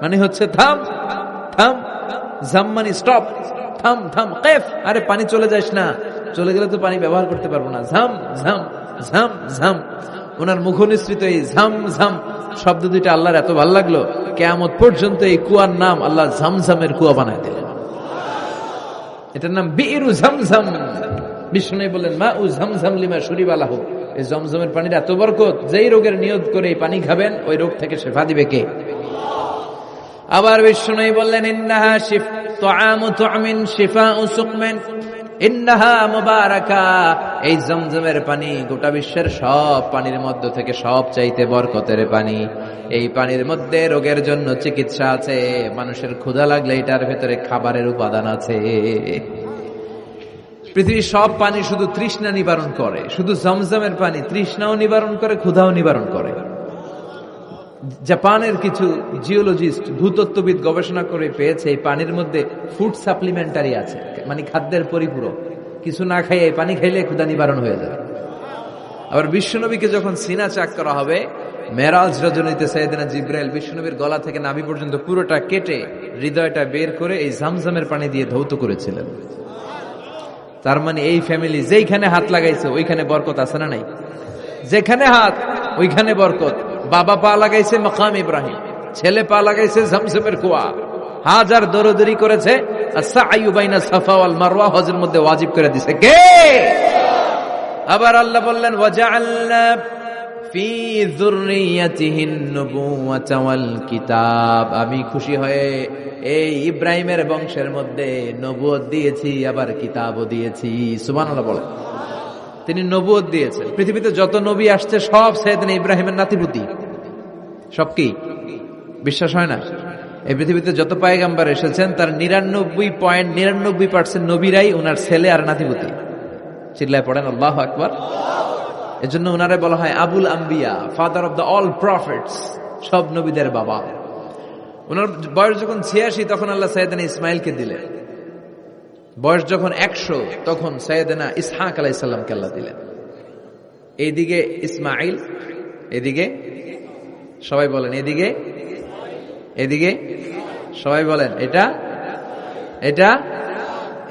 মানে হচ্ছে থাম থাম, ঝাম মানে স্টপ, থাম থাম, কেফ, আরে পানি চলে যাস না, চলে গেলে তো পানি ব্যবহার করতে পারবো না, ঝাম ঝাম ঝাম ঝাম। ওনার মুখনিসৃত এই ঝাম ঝাম শব্দ দুইটা আল্লাহর এত ভালো লাগলো, কিয়ামত পর্যন্ত এই কুয়ার নাম আল্লাহ ঝমঝমের কুয়া বানায় দিলেন। এটার নাম বিইরু ঝমঝম। বিষ্ণু বললেন মা উ ঝমঝম লিমা শুরিবা লাহু, এই জমজমের পানির এত বরকত, যেই রোগের নিয়ত করে এই পানি খাবেন ওই রোগ থেকে শিফা দিবে কে? আবার বিষ্ণু বললেন ইন্নাহা তুআমু তুআমিন শিফাউ সুকমিন ইন্নাহা মুবারাকা, এই জমজমের পানি গোটা বিশ্বের সব পানির মধ্য থেকে সব চাইতে বরকতের পানি। এই পানির মধ্যে রোগের জন্য চিকিৎসা আছে, মানুষের ক্ষুধা লাগলে এটার ভেতরে খাবারের উপাদান আছে। পৃথিবীর সব পানি শুধু তৃষ্ণা নিবারণ করে, শুধু জমজমের পানি তৃষ্ণাও নিবারণ করে, ক্ষুধাও নিবারণ করে। জাপানের কিছু জিওলজিস্ট, ভূতত্ত্ববিদ গবেষণা করে পেয়েছে এই পানির মধ্যে ফুড সাপ্লিমেন্টারি আছে, মানে খাদ্যের পরিপূরক। কিছু না খাইয়ে পানি খাইলে ক্ষুধা নিবারণ হয়ে যাবে। আবার বিশ্বনবীকে যখন সিনা চাক করা হবে, মেরাজ রজনীতে সাইয়েদনা জিবরাইল বিশ্বনবীর গলা থেকে নাভি পর্যন্ত পুরোটা কেটে হৃদয়টা বের করে এই ঝমঝমের পানি দিয়ে ধৌত করেছিলেন। তার মানে এই ফ্যামিলি যেইখানে হাত লাগাইছে ওইখানে বরকত আছে না নাই? যেখানে হাত ওইখানে বরকত। বাবা পা লাগাইছে মাকাম ইব্রাহিম, ছেলে পা লাগাইছে ঝমঝমের কুয়া, হাজার দৌড়াদৌড়ি করেছে, আস-সা'য়ু বাইনা সাফা ওয়াল মারওয়া হজের মধ্যে ওয়াজিব করে দিয়েছে কে? আবার আল্লাহ বললেন ওয়াজআলনা ফি যুররিয়াতিহিন নুবুওয়াতা ওয়াল কিতাব, আমি খুশি হয়ে এই ইব্রাহিমের বংশের মধ্যে নবুয়ত দিয়েছি, আবার কিতাবও দিয়েছি। সুবহানাল্লাহ বলেন। তিনি নবুয়ত দিয়েছেন। পৃথিবীতে যত নবী আসছে সব সাইয়েদনা ইব্রাহিমের নাতিপুতি। সব কি বিশ্বাস হয় না? এই পৃথিবীতে যত পয়গম্বর এসেছেন তার 99.99% নবীরাই ওনার ছেলে আর নাতিপুতি। চিল্লায় পড়েন আল্লাহু আকবার। এজন্য ওনারে বলা হয় আবুল আম্বিয়া, father of the all prophets, সব নবীদের বাবা। ওনার বয়স যখন 86 তখন আল্লাহ সাইয়েদনা ইসমাইলকে দিলেন। বয়স যখন 100 তখন সাইয়েদনা ইসহাক আলাইহিস সালামকে আল্লাহ দিলেন। এইদিকে ইসমাইল, এদিকে সবাই বলেন এদিকে, এদিকে সবাই বলেন এটা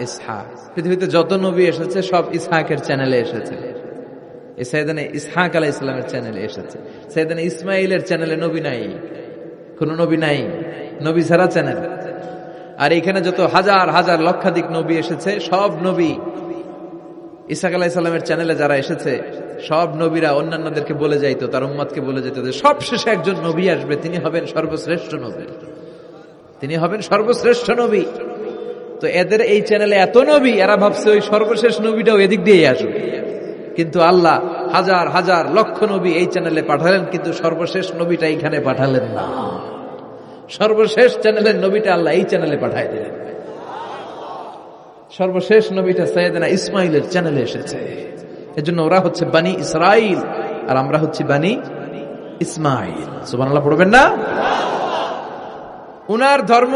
ইসহাক। পৃথিবীতে যত নবী এসেছে সব ইসহাকের চ্যানেলে এসেছে। এই সাইয়েদনা ইসহাক আলাইহিস সালামের চ্যানেলে এসেছে। সাইয়েদনা ইসমাইলের চ্যানেলে নবী নাই, কোন নবী নাই, নবী ছাড়া চ্যানেল। আর এখানে যত হাজার হাজার লক্ষাধিক নবী এসেছে, সব নবী ইসহাক আলাইহিস সালামের চ্যানেলে যারা এসেছে, সব নবীরা অন্যান্যদেরকে বলে যাইতো, তার উম্মতকে বলে যেত যে সবশেষে একজন নবী আসবে, তিনি হবেন সর্বশ্রেষ্ঠ নবী, তিনি হবেন সর্বশ্রেষ্ঠ নবী। তো এদের এই চ্যানেলে এত নবী, এরা ভাবছে ওই সর্বশেষ নবীটাও এদিক দিয়েই আসবে। কিন্তু আল্লাহ হাজার হাজার লক্ষ নবী এই চ্যানেলে পাঠালেন, কিন্তু সর্বশেষ নবীটা এইখানে পাঠালেন না। সর্বশেষ চ্যানেলের নবীটা আল্লাহ এই চ্যানেলে পাঠাই দিলেন। সর্বশেষ নবীটা সাইয়েদনা ইসমাইলের চ্যানেলে এসেছে। এজন্য ওরা হচ্ছে বানি ইসরাইল আর আমরা হচ্ছি বানি ইসমাইল। সুবহানাল্লাহ পড়বেন না? উনার ধর্ম,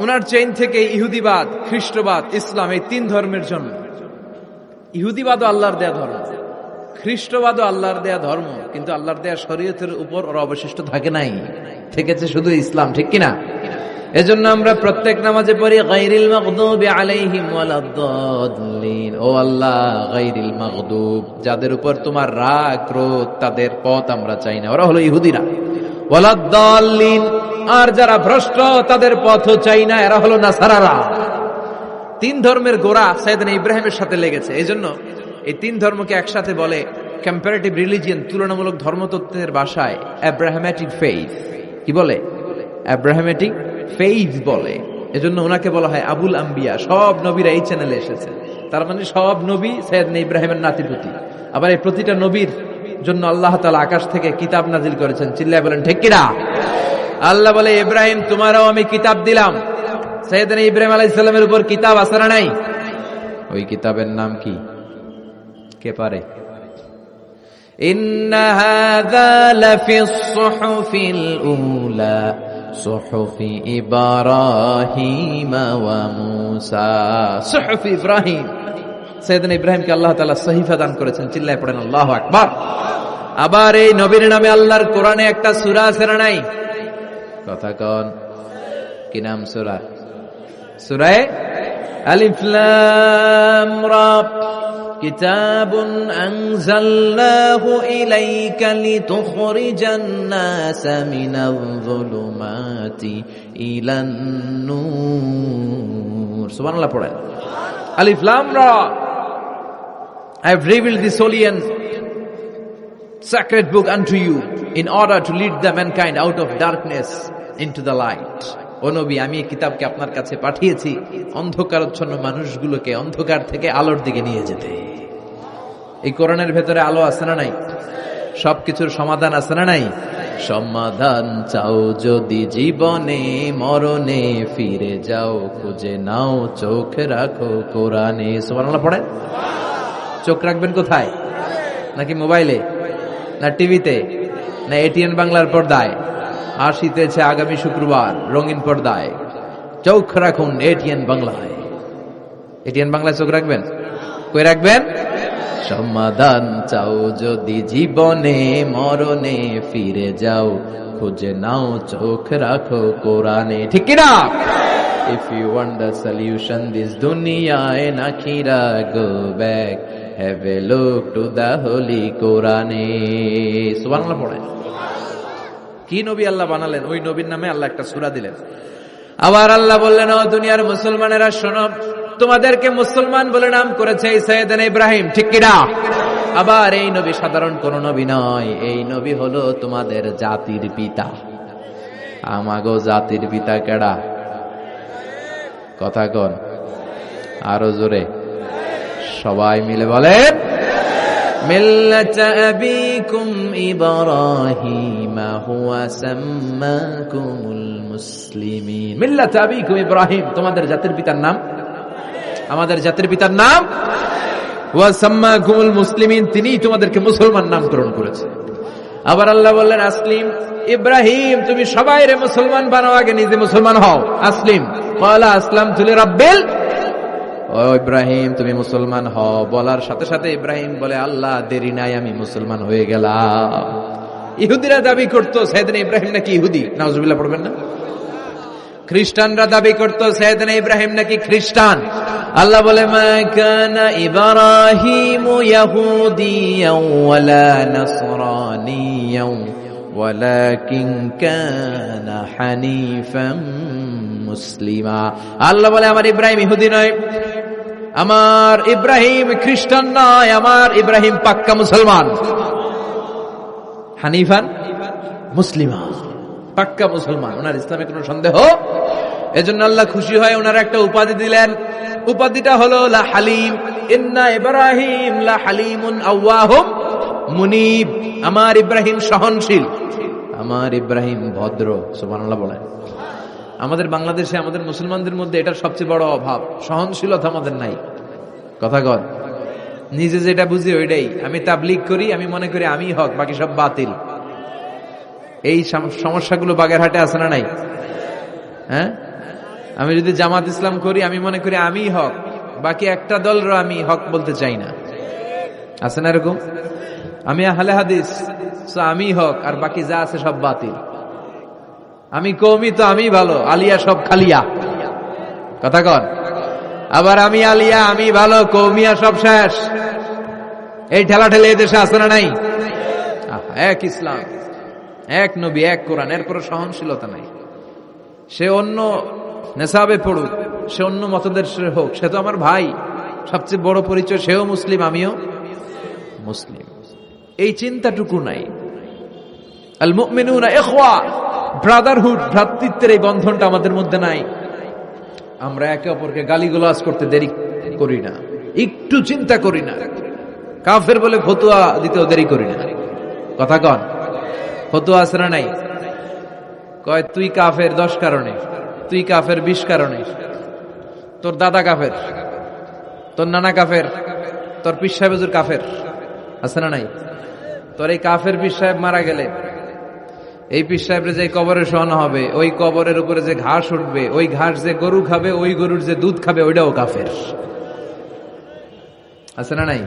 উনার চেইন থেকে ইহুদিবাদ, খ্রিস্টবাদ, ইসলাম, এই 3 ধর্মের জন্য। ইহুদিবাদও আল্লাহর দেয়া ধর্ম, খ্রিস্টবাদও আল্লাহর দেয়া ধর্ম, কিন্তু আল্লাহর দেয়া শরীয়তের উপর ওরা অবশিষ্ট থাকে নাই, থেকেছে শুধু ইসলাম, ঠিক কিনা? এজন্য আমরা প্রত্যেক নামাজে পড়ি গায়রিল মাগদুবি আলাইহিম ওয়ালাদ-দাল্লিন। ও আল্লাহ, গায়রিল মাগদুব, যাদের উপর তোমার রাগ ক্রোধ, তাদের পথ আমরা চাই না, ওরা হলো ইহুদিরা। ওয়ালাদ-দাল্লিন, আর যারা ভ্রষ্ট তাদের পথও চাই না, এরা হলো নাসারারা। 3 ধর্মের গোড়া সাইয়েদনা ইব্রাহিমের সাথে লেগেছে। এজন্য এই 3 ধর্মকে একসাথে বলে কম্পারেটিভ রিলিজিয়ন, তুলনামূলক ধর্মতত্ত্বের ভাষায় অ্যাব্রাহামেটিক ফেইথ। কি বলে? অ্যাব্রাহামেটিক ফেইথ বলে। এজন্য ওনাকে বলা হয় আবুল আম্বিয়া। সব নবীরা এই চ্যানেলে এসেছে, তার মানে সব নবী সাইয়েদনা ইব্রাহিমের নাতিপুতি। আবার এই প্রতিটা নবীর জন্য আল্লাহ তাআলা আকাশ থেকে কিতাব নাজিল করেছেন। চিল্লায় বলেন ঠিক কিনা? আল্লাহ বলে, ইব্রাহিম তোমারও আমি কিতাব দিলাম। সাইয়েদনা ইব্রাহিম আলাইহিস সালামের উপর কিতাব আছে না নাই? ওই কিতাবের নাম কি? কে পারে? ইন্না হাযা লাফিস সুহুফিল উলা সুহুফি ইব্রাহিম ওয়া মূসা। সুহুফি ইব্রাহিম, সাইয়েদনা ইব্রাহিমকে আল্লাহ তাআলা সহিফা দান করেছেন। চিল্লায় পড়েন আল্লাহু আকবার। আবার এই নবীর নামে আল্লাহর কোরআনে একটা সূরা আছে না নাই? কথা কন, কি নাম সূরা? সূরা আলিফ লাম রা। কিতাবুন আনজালনাহু ইলাইকা লিতুখরিজান নাসা মিনাল যুলুমাতি ইলান নূর। সুবহানাল্লাহ পড়েন। আলিফ লাম রা, I have revealed this holy and sacred book unto you in order to lead the mankind out of darkness into the light. ও নবী, আমি এই কিতাবকে আপনার কাছে পাঠিয়েছি অন্ধকারাচ্ছন্ন মানুষগুলোকে অন্ধকার থেকে আলোর দিকে নিয়ে যেতে। এই কোরআনের ভেতরে আলো আছে না নাই? সবকিছুর সমাধান আছে না নাই? সমাধান চাও যদি জীবনে মরণে, ফিরে যাও খুঁজে নাও, চোখ রাখো কোরআনে। সুবহানাল্লাহ পড়েন। চোখ রাখবেন কোথায়? নাকি মোবাইলে, না টিভিতে, না এটিএন বাংলার পর্দায়? আসিতেছে আগামী শুক্রবার রঙিন পর্দায়, চোখ রাখুন এটিএন বাংলায়। এটিএন বাংলায় চোখ রাখবেন? কই রাখবেন? সমাধান চাও যদি জীবনে মরণে, ফিরে যাও খুঁজে নাও, চোখ রাখো কোরআনে। ঠিক কিনা? If you want the solution this dunya and akhirah, go back, have a look to the holy Quran. সুবহানাল্লাহ পড়েন। কি নবী আল্লাহ বানালেন, ওই নবীর নামে আল্লাহ একটা সূরা দিলেন। আবার আল্লাহ বললেন, ও দুনিয়ার মুসলমানেরা শোনো, তোমাদেরকে মুসলমান বলে নাম করেছে সাইয়েদনা ইব্রাহিম। ঠিক কিনা? আবার এই নবী সাধারণ কোন নবী নয়, এই নবী হলো তোমাদের জাতির পিতা। আমাগো জাতির পিতা কেডা? কথা কন আরো জোরে, সবাই মিলে বলেন, মিল্লাতা আবিকুম ইব্রাহিম হুয়া সাম্মাকুমুল মুসলিমিন। মিল্লাতা আবিকুম ইব্রাহিম, তোমাদের জাতির পিতার নাম, আমাদের জাতির পিতার নাম ওয়া সাম্মাকুমুল মুসলিমিন, তিনিই তোমাদেরকে মুসলমান নামকরণ করেছে। আবার আল্লাহ বললেন আসলিম, ইব্রাহিম তুমি সবাইরে মুসলমান বানাও, আগে নিজে মুসলমান হও। আসলিম ক্বালা আসলামতু লিরাব্বিল, ও ইব্রাহিম তুমি মুসলমান হও বলার সাথে সাথে ইব্রাহিম বলে আল্লাহ দেরি নাই, আমি মুসলমান হয়ে গেলাম। ইহুদিরা দাবি করতো সাইয়েদনা ইব্রাহিম নাকি ইহুদি, নাউজুবিল্লাহ পড়বেন না? খ্রিস্টানরা দাবি করতো সাইয়েদনা ইব্রাহিম নাকি খ্রিস্টান। আল্লাহ বলে মা কানা ইব্রাহিমু ইয়াহুদিয়াও ওয়ালা নাসরানিয়াও ওয়ালাকিন কানা হানিফাম মুসলিমা। আল্লাহ বলে আমার ইব্রাহিম ইহুদি নয়, আমার ইব্রাহিম খ্রিস্টান নয়, আমার ইব্রাহিম পাক্কা মুসলমান। হানিফান মুসলিমা, পাক্কা মুসলমান, ওনার ইসলামে কোনো সন্দেহ। এজন্য আল্লাহ খুশি হয় ওনার একটা উপাধি দিলেন, উপাধিটা হলো লা হালিম। ইন্না ইব্রাহিম লা হালিমুন আওয়াহুম মুনিব, আমার ইব্রাহিম সহনশীল, আমার ইব্রাহিম ভদ্র। সুবহানাল্লাহ বলেন। আমাদের বাংলাদেশে আমাদের মুসলমানদের মধ্যে এটার সবচেয়ে বড় অভাব, সহনশীলতা আমাদের নাই। কথা কর, নিজে যেটা বুঝি ওইটাই। আমি তাবলীগ করি, আমি মনে করি আমি হক, বাকি সব বাতিল। এই সমস্যাগুলো বাগেরহাটে আছে না নাই? হ্যাঁ, আমি যদি জামাত ইসলাম করি, আমি মনে করি আমি হক, বাকি একটা দলরও আমি হক বলতে চাই না। আছে না এরকম? আমি আহলে হাদিস, আমি হক, আর বাকি যা আছে সব বাতিল। আমি কওমি, তো আমি ভালো, আলিয়া সব খালিয়া। কথা কন। আবার আমি আলিয়া, আমি ভালো, কওমিয়া সব শেষ। এই ঠেলা ঠেলে এই দেশে আছে না নাই? এক ইসলাম, এক নবী, এক কোরআন, এরপর সহনশীলতা নাই। সে অন্য নেশাবে পড়ুক, সে অন্য মতদর্শের হোক, সে তো আমার ভাই। সবচেয়ে বড় পরিচয় সেও মুসলিম, আমিও মুসলিম। এই চিন্তাটুকু নাই। আল মুমিনুনা ইখওয়া, ব্রাদারহুড, ভ্রাতৃত্বের এই বন্ধনটা আমাদের মধ্যে নাই। আমরা একে অপরকে গালিগালাজ করতে দেরি করি না, একটু চিন্তা করি না। কাফের বলে ফতোয়া দিতেও দেরি করি না। কথা কন, ফতোয়া আছে না নাই? কয় তুই কাফের 10 কারণে, তুই কাফের 20 কারণে, তোর দাদা কাফের, তোর নানা কাফের, তোর পীর সাহেব হুজুর কাফের। আছে না নাই? তোর এই কাফের পীর সাহেব মারা গেলে এই পীর সাহেবের যে কবরে শোয়ানো হবে, ওই কবরের উপরে যে ঘাস উঠবে, ওই ঘাস যে গরু খাবে, ওই গরুর যে দুধ খাবে, ওইটাও কাফের। আছে না নাই?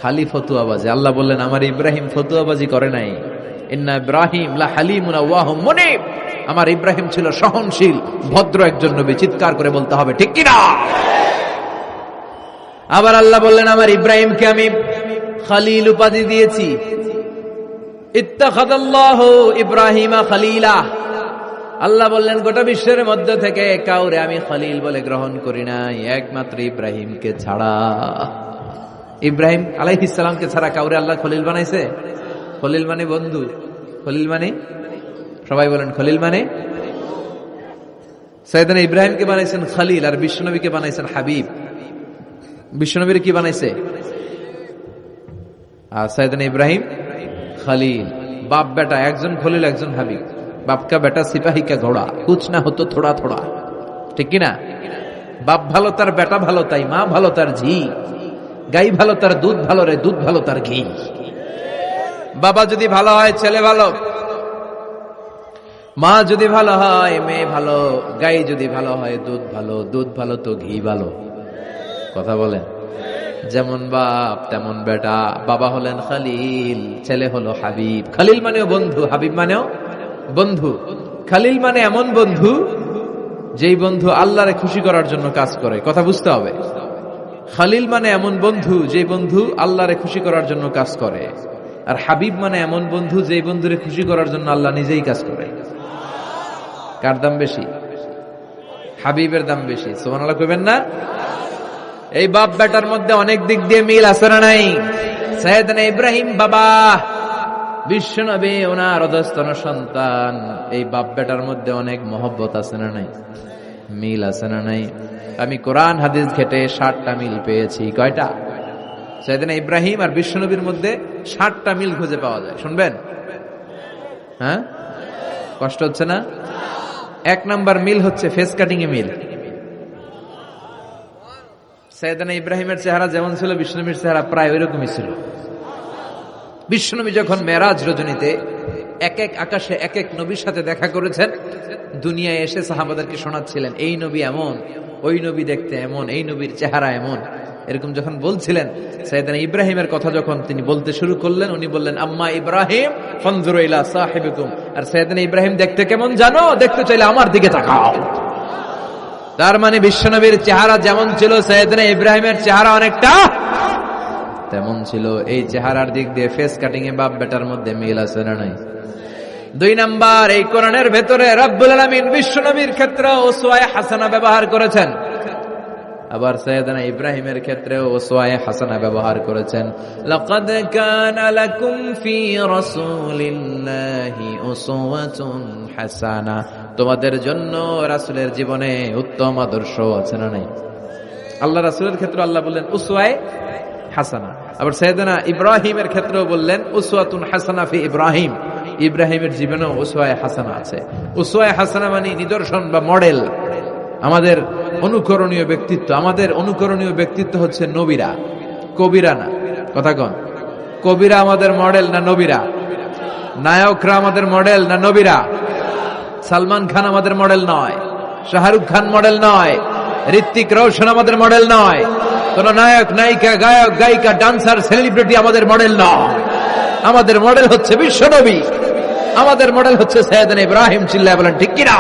খালি ফতুয়াবাজি। আল্লাহ বললেন আমার ইব্রাহিম ফতুয়াবাজি করে নাই। ইন্না ইব্রাহিম লা হালিমুন আওয়াহুম মুনিব, আমার ইব্রাহিম ছিল সহনশীল, ভদ্র একজন নবী। চিৎকার করে বলতে হবে ঠিক কিনা? আবার আল্লাহ বললেন আমার ইব্রাহিমকে আমি খলিল উপাধি দিয়েছি। ইত্তাখাযাল্লাহু ইব্রাহিমা খলিলা। আল্লাহ বললেন গোটা বিশ্বের মধ্য থেকে কাউরে আমি খলিল বলে গ্রহণ করি নাই, একমাত্র ইব্রাহিমকে ছাড়া। ইব্রাহিম আলাইহিস সালামকে ছাড়া কাউরে আল্লাহ খলিল বানাইছে? খলিল মানে বন্ধু, খলিল মানে, সবাই বলেন খলিল মানে। সাইয়েদনা ইব্রাহিমকে বানাইছেন খলিল, আর বিশ্বনবীকে বানাইছেন হাবিব। বিশ্বনবীর কি বানাইছে? আর সাইয়েদনা ইব্রাহিম খলিল। বাপ বেটা, একজন খলিল একজন হাবিব। বাপ কা বেটা সিপাহী কা ঘোড়া, কুছ না হতো থোড়া থোড়া। ঠিক কিনা? বাপ ভালো তার বেটা ভালো, তাই মা ভালো তার ঝি। গাই ভালো তার দুধ ভালো রে, দুধ ভালো তার ঘি। বাবা যদি ভালো হয় ছেলে ভালো, মা যদি ভালো হয় মেয়ে ভালো, গাই যদি ভালো হয় দুধ ভালো, দুধ ভালো তো ঘি ভালো। কথা বলেন। যেমন বাপ তেমন বেটা। বাবা হলেন খলিল, ছেলে হলো হাবিব। খলিল মানেও বন্ধু, হাবিব মানেও বন্ধু। খলিল মানে এমন বন্ধু যেই বন্ধু আল্লাহরে খুশি করার জন্য কাজ করে। কথা বুঝতে হবে। খলিল মানে এমন বন্ধু যেই বন্ধু আল্লাহরে খুশি করার জন্য কাজ করে। আর হাবিব মানে এমন বন্ধু যেই বন্ধুরে খুশি করার জন্য আল্লাহ নিজেই কাজ করে। কার দাম বেশি? হাবিবের দাম বেশি। সুবহানাল্লাহ কইবেন না? এই বাপ বেটার মধ্যে অনেক দিক দিয়ে মিল আছে না নাই? সাইয়েদনা ইব্রাহিম বাবা, বিশ্বনবী ওনার অধস্তন সন্তান। এই বাপ বেটার মধ্যে অনেক মহব্বত আছে না নাই? মিল আছে না নাই? আমি কোরআন হাদিস ঘেটে 60টা মিল পেয়েছি। কয়টা? সাইয়েদনা ইব্রাহিম আর বিশ্বনবীর মধ্যে 60টা মিল খুঁজে পাওয়া যায়। শুনবেন? হ্যাঁ, কষ্ট হচ্ছে না? 1 নাম্বার মিল হচ্ছে ফেস কাটিং এ মিল। সাইয়েদনা ইব্রাহিমের চেহারা যেমন ছিল বিশ্বনবীর চেহারা প্রায় ওইরকমই ছিল। বিশ্বনবী যখন মেরাজ রজনীতে এক এক আকাশে এক এক নবীর সাথে দেখা করেছেন, দুনিয়ায় এসে সাহাবাদেরকে শোনাচ্ছিলেন এই নবী এমন, ওই নবী দেখতে এমন, এই নবীর চেহারা এমন, এরকম যখন বলছিলেন, সাইয়েদনা ইব্রাহিমের কথা যখন তিনি বলতে শুরু করলেন, উনি বললেন আম্মা ইব্রাহিম ফানজুরু ইলা সাহিবিকুম। আর সাইয়েদনা ইব্রাহিম দেখতে কেমন জানো? দেখতে চাইলে আমার দিকে তাকাও। তার মানে বিশ্বনবীর চেহারা যেমন ছিল, সাইয়েদনা ইব্রাহিমের চেহারা অনেকটা তেমন ছিল। এই চেহারার দিক দিয়ে ফেস কাটিং এ বাপ বেটার মধ্যে মিল আছে না নাই? 2 নাম্বার, এই কোরআনের ভেতরে রব্বুল আলামিন বিশ্বনবীর ক্ষেত্রে উসওয়ায়ে হাসানা ব্যবহার করেছেন, আবার সাইয়েদনা ইব্রাহিমের ক্ষেত্রে উসওয়ায়ে হাসানা ব্যবহার করেছেন। লাকাদ কানা লাকুম ফি রাসূলিল্লাহি উসওয়াতুন হাসানা, তোমাদের জন্য রাসূলের জীবনে উত্তম আদর্শ আছে না নাই? আল্লাহ রাসূলের ক্ষেত্রে আল্লাহ বললেন উসওয়ায়ে হাসানা, আবার সাইয়েদনা ইব্রাহিমের ক্ষেত্রেও বললেন উসওয়াতুন হাসানা ফি ইব্রাহিম, ইব্রাহিমের জীবনেও উসওয়ায়ে হাসানা আছে। উসওয়ায়ে হাসানা মানে নিদর্শন বা মডেল, আমাদের অনুকরণীয় ব্যক্তিত্ব। আমাদের অনুকরণীয় ব্যক্তিত্ব হচ্ছে নবীরা, কবিরা না। কথা কন, কবিরা আমাদের মডেল না নবীরা? নায়করা আমাদের মডেল না নবীরা? সালমান খান আমাদের মডেল নয়, শাহরুখ খান মডেল নয়, ঋত্বিক রোশন আমাদের মডেল নয়, কোন নায়ক নায়িকা গায়ক গায়িকা ডান্সার সেলিব্রিটি আমাদের মডেল নয়। আমাদের মডেল হচ্ছে বিশ্বনবী, আমাদের মডেল হচ্ছে সাইয়েদনা ইব্রাহিম। চিল্লায় বলেন ঠিক কিনা?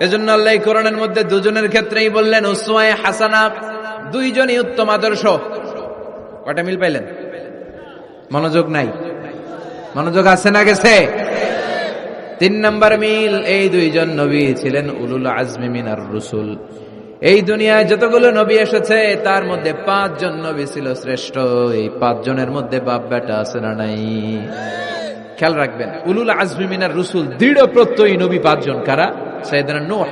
এজন্য আল্লাহ কোরআনের মধ্যে দুজনের ক্ষেত্রেই বললেন উসওয়ায়ে হাসানা, দুইজনই উত্তম আদর্শ। কয়টা মিল পাইলেন? মনোযোগ নাই? মনোযোগ আছে না গেছে? 3 নাম্বার মিল, এই দুইজন নবী ছিলেন উলুল আজমি মিনার রুসুল। এই দুনিয়ায় যতগুলো নবী এসেছে তার মধ্যে 5 জন নবী ছিল শ্রেষ্ঠ। এই 5 জনের মধ্যে বাপ বেটা আছে না নাই? খেয়াল রাখবেন, উলুল আজমি মিনার রুসুল দৃঢ় প্রত্যয়ী নবী 5 জন। কারা? সাইয়েদনা নূহ,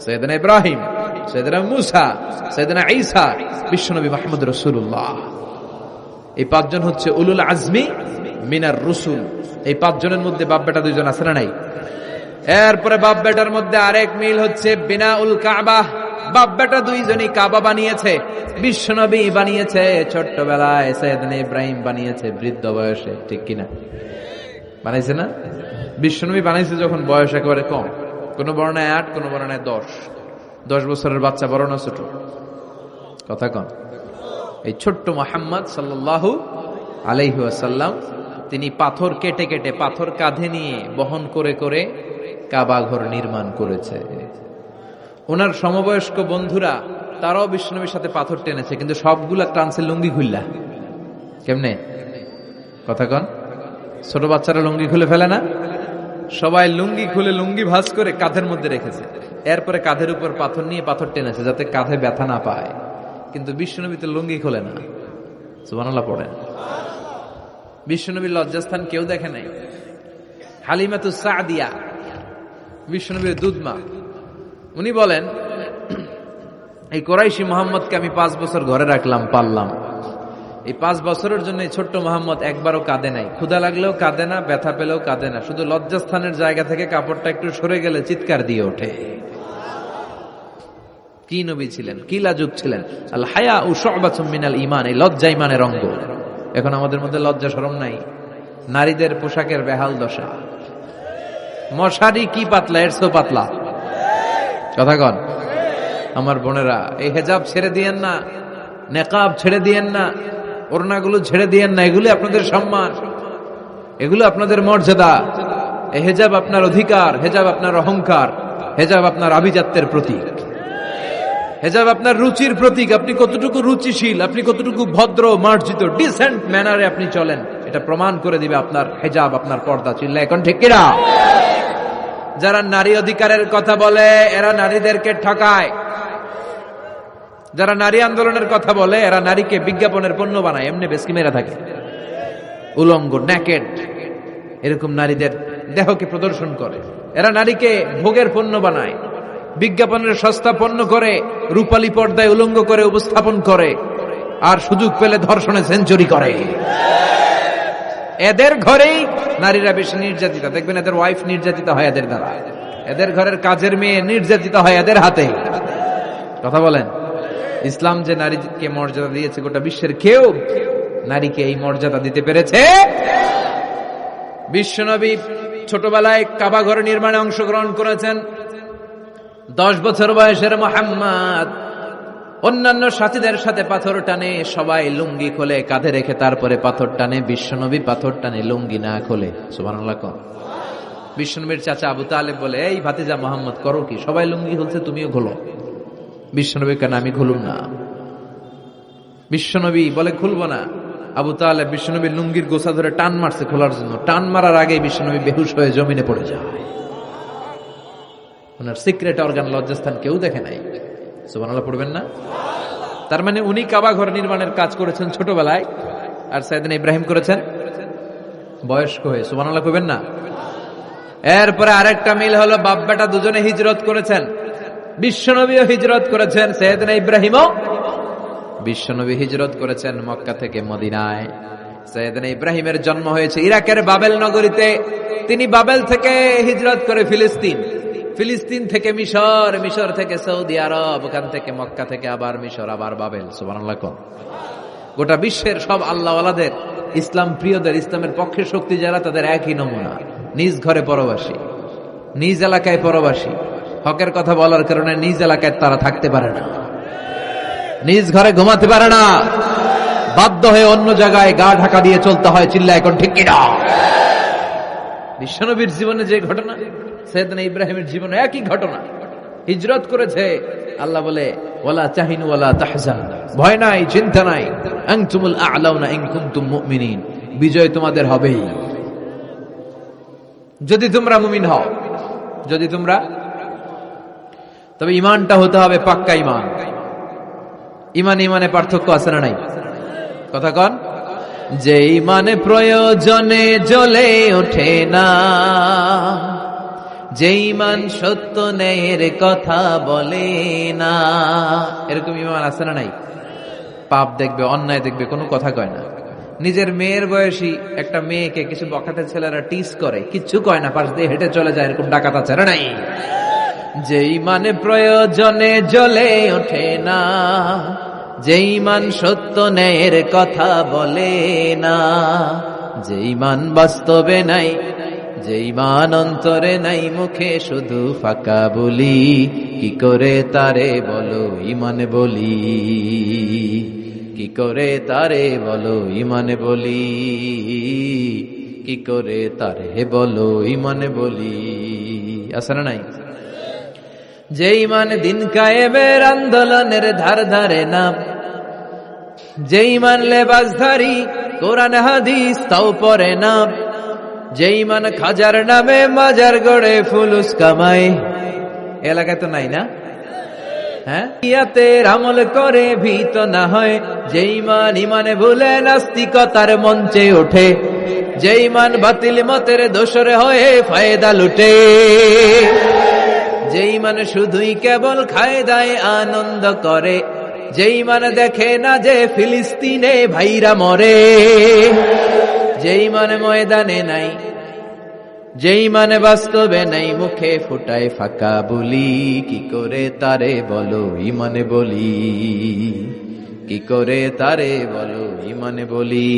সাইয়েদনা ইব্রাহিম, সাইয়েদনা মূসা, সাইয়েদনা ঈসা, বিশ্বনবী মুহাম্মদ রাসূলুল্লাহ। এই 5 জন হচ্ছে উলুল আজমি মিনার রুসুল। এই 5 জনের মধ্যে বাপ বেটা 2 জন আছে না নাই? এরপরে বাপ বেটার মধ্যে আরেক মিল হচ্ছে বিনাউল কাবা। বাপ বেটা 2 জনই কাবা বানিয়েছে। বিশ্বনবী বানিয়েছে ছোট্টবেলায়, সাইয়েদনা ইব্রাহিম বানিয়েছে বৃদ্ধ বয়সে। ঠিক কিনা? বানাইছে না? বিশ্বনবী বানাইছে যখন বয়স একেবারে কম, কোন বর্ণায় 8, কোন বর্ণায় 10 বছরের বাচ্চা, বড় না ছোট? কথা কন। এই ছোট্ট মুহাম্মদ সাল্লাল্লাহু আলাইহি ওয়াসাল্লাম তিনি পাথর কেটে কেটে, পাথর কাঁধে নিয়ে বহন করে করে কাবা ঘর নির্মাণ করেছে। ওনার সমবয়স্ক বন্ধুরা তারাও বিশ্বনবীর সাথে পাথর টেনেছে, কিন্তু সবগুলা টানছে লুঙ্গি খুললা। কেমনে? কথা কন। ছোট বাচ্চারা লুঙ্গি খুলে ফেলে না? সবাই লুঙ্গি খুলে লুঙ্গি ভাঁজ করে কাঁধের মধ্যে রেখেছে। এরপরে কাঁধের উপর পাথর নিয়ে পাথর টেনেছে যাতে কাঁধে ব্যথা না পায়। কিন্তু বিশ্বনবী তো লুঙ্গি খোলে না। সুবহানাল্লাহ পড়েন। বিশ্বনবীর লজ্জাস্থান কেউ দেখে নাই। হালিমাতুস সাদিয়া, বিশ্বনবীর দুধমা, উনি বলেন এই কোরাইশি মোহাম্মদকে আমি 5 বছর ঘরে রাখলাম, পাললাম। এই 5 বছরের জন্য এই ছোট্ট মোহাম্মদ একবারও কাঁদে নাই। ক্ষুধা লাগলেও কাঁদে না, ব্যথা পেলেও কাঁদে না। শুধু লজ্জাস্থানের জায়গা থেকে কাপড়টা একটু সরে গেলে চিৎকার দিয়ে ওঠে। কি নবী ছিলেন, কি লাজুক ছিলেন। আল হায়া ও শুবাতুম মিনাল ঈমান, এই লজ্জা ঈমানের অঙ্গ। এখন আমাদের মধ্যে লজ্জা শরম নাই। নারীদের পোশাকের বেহাল দশা। মশারি কি পাতলা, এর চেয়েও পাতলা। কথা কন। আমার বোনেরা, এই হেজাব ছেড়ে দিয়েন না, নেকাব ছেড়ে দিয়েন না, ওড়নাগুলো ছেড়ে দিয়েন না। এগুলো আপনাদের সম্মান, এগুলো আপনাদের মর্যাদা। এই হেজাব আপনার অধিকার, হেজাব আপনার অহংকার, হেজাব আপনার আভিজাত্যের প্রতীক, হেজাব আপনার রুচির প্রতীক। আপনি কতটুকু রুচিশীল, আপনি কতটুকু ভদ্র মার্জিত ডিসেন্ট ম্যানারে আপনি চলেন, এটা প্রমাণ করে দিবে আপনার হেজাব, আপনার পর্দা। চিল্লা এখন ঠিক কিনা? যারা নারী অধিকারের কথা বলে এরা নারীদেরকে ঠকায়। যারা নারী আন্দোলনের কথা বলে এরা নারীকে বিজ্ঞাপনের পণ্য বানায়, এমনি বেশকি মেরা থাকে। উলঙ্গ, নেকেড, এরকম নারীদের দেহকে প্রদর্শন করে। এরা নারীকে ভোগের পণ্য বানায়, বিজ্ঞাপনের সস্তা পণ্য করে, রূপালী পর্দায় উলঙ্গ করে উপস্থাপন করে, আর সুযোগ পেলে ধর্ষণে সেঞ্চুরি করে। এদের ঘরেই নারীরা বেশি নির্যাতিতা। দেখবেন এদের ওয়াইফ নির্যাতিত হয় এদের দ্বারা, এদের ঘরের কাজের মেয়ে নির্যাতিত হয় এদের হাতে। কথা বলেন। ইসলাম যে নারীকে মর্যাদা দিয়েছে, গোটা বিশ্বের কেউ নারীকে এই মর্যাদা দিতে পেরেছে? বিশ্বনবী ছোটবেলায় কাবা ঘর নির্মাণে অংশগ্রহণ করেছেন। 10 বছর বয়সের মুহাম্মদ অন্যান্য সাথীদের সাথে পাথর টানে, সবাই লুঙ্গি খোলে কাঁধে রেখে, তারপরে পাথর টানে। বিশ্বনবী পাথর টানে লুঙ্গি না খোলে। সুবহানাল্লাহ। বিশ্বনবীর চাচা আবু তালেব বলে, এই ভাতিজা মুহাম্মদ করো কি? সবাই লুঙ্গি খুলছে, তুমিও খোলো। বিশ্বনবী কেন? আমি খুলুম না। বিশ্বনবী বলে খুলবো না। আবু তালেব বিশ্বনবীর লুঙ্গির গোছা ধরে টান মারছে খোলার জন্য। টান মারার আগে বিশ্বনবী বেহুশ হয়ে জমিনে পড়ে যায়। ওনার সিক্রেট অর্গান, লজ্জাস্থান কেউ দেখে নাই। সুবহানাল্লাহ পড়বেন না? তার মানে উনি কাবা ঘর নির্মাণের কাজ করেছেন ছোটবেলায়, আর সাইয়েদনা ইব্রাহিম করেছেন বয়স্ক হয়ে। সুবহানাল্লাহ কইবেন না? এরপরে আরেকটা মিল হলো, বাপ বেটা দুজনে হিজরত করেছেন। বিশ্বনবীও হিজরত করেছেন, সাইয়েদনা ইব্রাহিমও। বিশ্বনবী হিজরত করেছেন মক্কা থেকে মদিনায়। সাইয়েদনা ইব্রাহিমের জন্ম হয়েছে ইরাকের বাবেল নগরীতে। তিনি বাবেল থেকে হিজরত করে ফিলিস্তিন, ফিলিস্তিন থেকে মিশর, মিশর থেকে সৌদি আরব, ওখান থেকে মক্কা থেকে আবার মিশর, আবার বাবেল। সুবহানাল্লাহ। গোটা বিশ্বের সব আল্লাহওয়ালাদের, ইসলাম প্রিয়দের, ইসলামের পক্ষে শক্তি যারা, তাদের একই নমুনা। নিজ ঘরে পরবাসী, নিজ এলাকায় পরবাসী। হকের কথা বলার কারণে নিজ এলাকায় তারা থাকতে পারে না, নিজ ঘরে ঘুমাতে পারে না, বাধ্য হয়ে অন্য জায়গায় গা ঢাকা দিয়ে চলতে হয়। চিল্লা এখন ঠিক কিনা? বিশ্বনবীর জীবনে যে ঘটনা, সাইয়েদনা ইব্রাহিমের জীবনে একই ঘটনা। হিজরত করেছে। আল্লাহ বলে, ওয়ালা তাহিনু ওয়ালা তাহজান, ভয় নাই, চিন্তা নাই, আনতুমুল আ'লাউনা ইন কুনতুম মুমিনিন, বিজয় তোমাদের হবেই যদি তোমরা মুমিন হও। যদি তোমরা, তবে ঈমানটা হতে হবে পাক্কা ঈমান। ঈমান ঈমানে পার্থক্য আছে না নাই? কথা কন। যে ঈমানে প্রয়োজনে জ্বলে ওঠে না, যে ঈমান সত্য ন্যায়ের কথা বলে না, এরকম ঈমান আছে না নাই? পাপ দেখবে, অন্যায় দেখবে, কোনো কথা কয় না। নিজের মেয়ের বয়সী একটা মেয়েকে কিছু বখাটে ছেলেরা টিস করে, কিচ্ছু কয় না, পাশ দিয়ে হেঁটে চলে যায়, এরকম ডাকাত আছে না নাই? যে ঈমানে প্রয়োজনে জ্বলে ওঠে না, যে ঈমান সত্য ন্যায়ের কথা বলে না, যে ঈমান বাস্তবে নাই, যে ঈমান অন্তরে নাই, মুখে শুধু ফাঁকা বলি, কি করে তারে বলো ঈমান বলি, কি করে তারে বলো ঈমান বলি, কি করে তারে বলো ঈমান বলি। আছে না নাই? যে ঈমান দিন কায়েমের আন্দোলনের ধার ধারে না, যে ঈমান লেবাসধারী কোরআন হাদিস তাও পড়ে না, যে ঈমান খাজার নামে মাজার গড়ে ফুলুস কামায়। এলাকায় তো নাই না? হ্যাঁ, ইয়াতের আমল করে ভীত না হয়, যে ঈমান ঈমানে ভুলে নাস্তিকতার মঞ্চে ওঠে, যে ঈমান বাতিল মতের দোসর হয়ে ফায়দা লুটে, যে ঈমান শুধুই কেবল খায় দায় আনন্দ করে, যে ঈমান দেখে না যে ফিলিস্তিনে ভাইরা মরে, যে ঈমান ময়দানে নাই, যে ঈমানে বাস্তবে নাই, মুখে ফুটায় ফাঁকা বলি, কি করে তারে বলো ঈমানে বলি, কি করে তারে বলো ঈমানে বলি,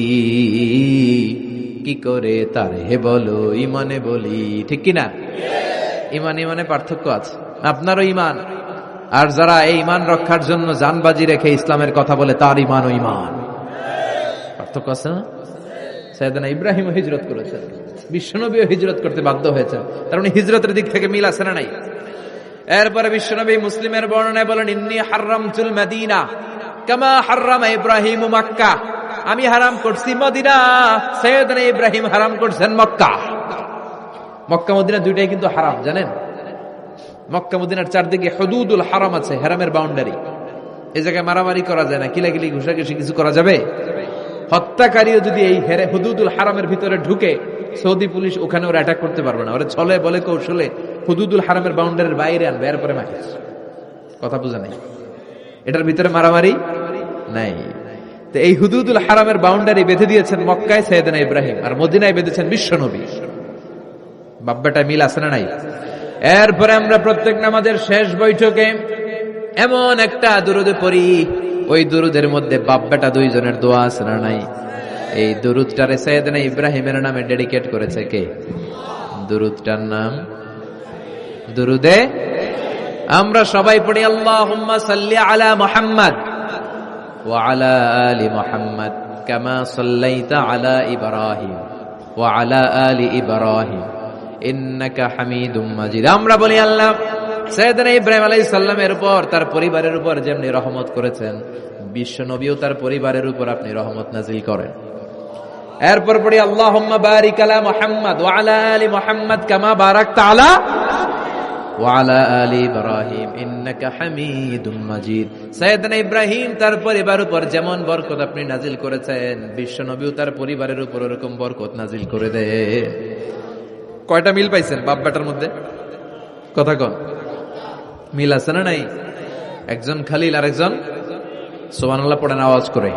কি করে তারে বলো ঈমানে বলি। ঠিক কিনা? ঈমান ঈমানে পার্থক্য আছে। আপনারও ঈমান, আর যারা এই ঈমান রক্ষার জন্য জানবাজি রেখে ইসলামের কথা বলে, তার ঈমান ও ঈমান পার্থক্য আছে না? সাইয়েদনা ইব্রাহিম হিজরত করেছেন, বিশ্বনবীও হিজরত করতে বাধ্য হয়েছেন, কারণ হিজরতের দিক থেকে মিল আছে না নাই? এরপরে বিশ্বনবী মুসলিমের বর্ণনায় বলেন, ইন্নী হারামতুল মদিনা কামা হারামা ইব্রাহিম মক্কা, আমি হারাম করছি মদিনা, সাইয়েদনা ইব্রাহিম হারাম করছেন মক্কা। মক্কা মদিনা দুইটাই কিন্তু হারাম, জানেন? মক্কা মদিনার চারদিকে হুদুদুল হারাম আছে, হারামের বাউন্ডারি। এই জায়গায় মারামারি করা যায় না, কিলাকিলি ঘুষাঘুষি কিছু করা যাবে? হত্যাকারীও যদি এই হুদুদুল হারামের ভিতরে ঢুকে, সৌদি পুলিশ ওখানে ওরা অ্যাটাক করতে পারবে না। ওরা ছলে বলে কৌশলে হুদুদুল হারামের বাউন্ডারির বাইরে আনবে, এরপরে মারিস। কথা বুঝা নাই? এটার ভিতরে মারামারি নাই। তো এই হুদুদুল হারামের বাউন্ডারি বেঁধে দিয়েছেন মক্কায় সাইয়েদনা ইব্রাহিম, আর মদিনায় বেঁধেছেন বিশ্বনবী। বাব্বাটা মিল আছে না নাই? এরপরে আমরা প্রত্যেক নামাজের শেষ বৈঠকে এমন একটা দুরুদ পড়ি, ওই দুরুদের মধ্যে বাপ বেটা দুইজনের দোয়া আছে না নাই? এই দুরুদটারে সাইয়েদনা ইব্রাহিমের নামে ডেডিকেট করেছে কে? দুরুদটার নাম দুরুদে আমরা সবাই পড়ি আল্লাহুম্মা সাল্লি আলা মুহাম্মাদ ওয়া আলা আলি মুহাম্মাদ কামা সাল্লাইতা আলা ইব্রাহিম ওয়া আলা আলি ইব্রাহিম ইন্নাকা হামিদুম মাজিদ। আমরা বলি আল্লাহ সাইয়েদনা ইব্রাহিম আলাইহিস সালামের উপর, তার পরিবারের উপর যেমনি রহমত করেছেন, বিশ্ব নবীও তার পরিবারের উপর আপনি রহমত নাজিল করেন। এরপর পড়ি আল্লাহুম্মা বারিক আলা মুহাম্মাদ ওয়া আলা আলি মুহাম্মাদ কামা বারাকতা আলা ওয়া আলা আলি ইব্রাহিম ইন্নাকা হামিদুম মাজিদ। সাইয়েদনা ইব্রাহিম তার পরিবারের উপর যেমন বরকত আপনি নাজিল করেছেন, বিশ্ব নবীও তার পরিবারের উপর এরকম বরকত নাজিল করে দেন। কয়টা মিল পাইছেন বাপ বেটার মধ্যে? কথা কন, মিল আছে না নাই? একজন খালিল আর একজন সুবহানাল্লাহ পড়েন আওয়াজ করে।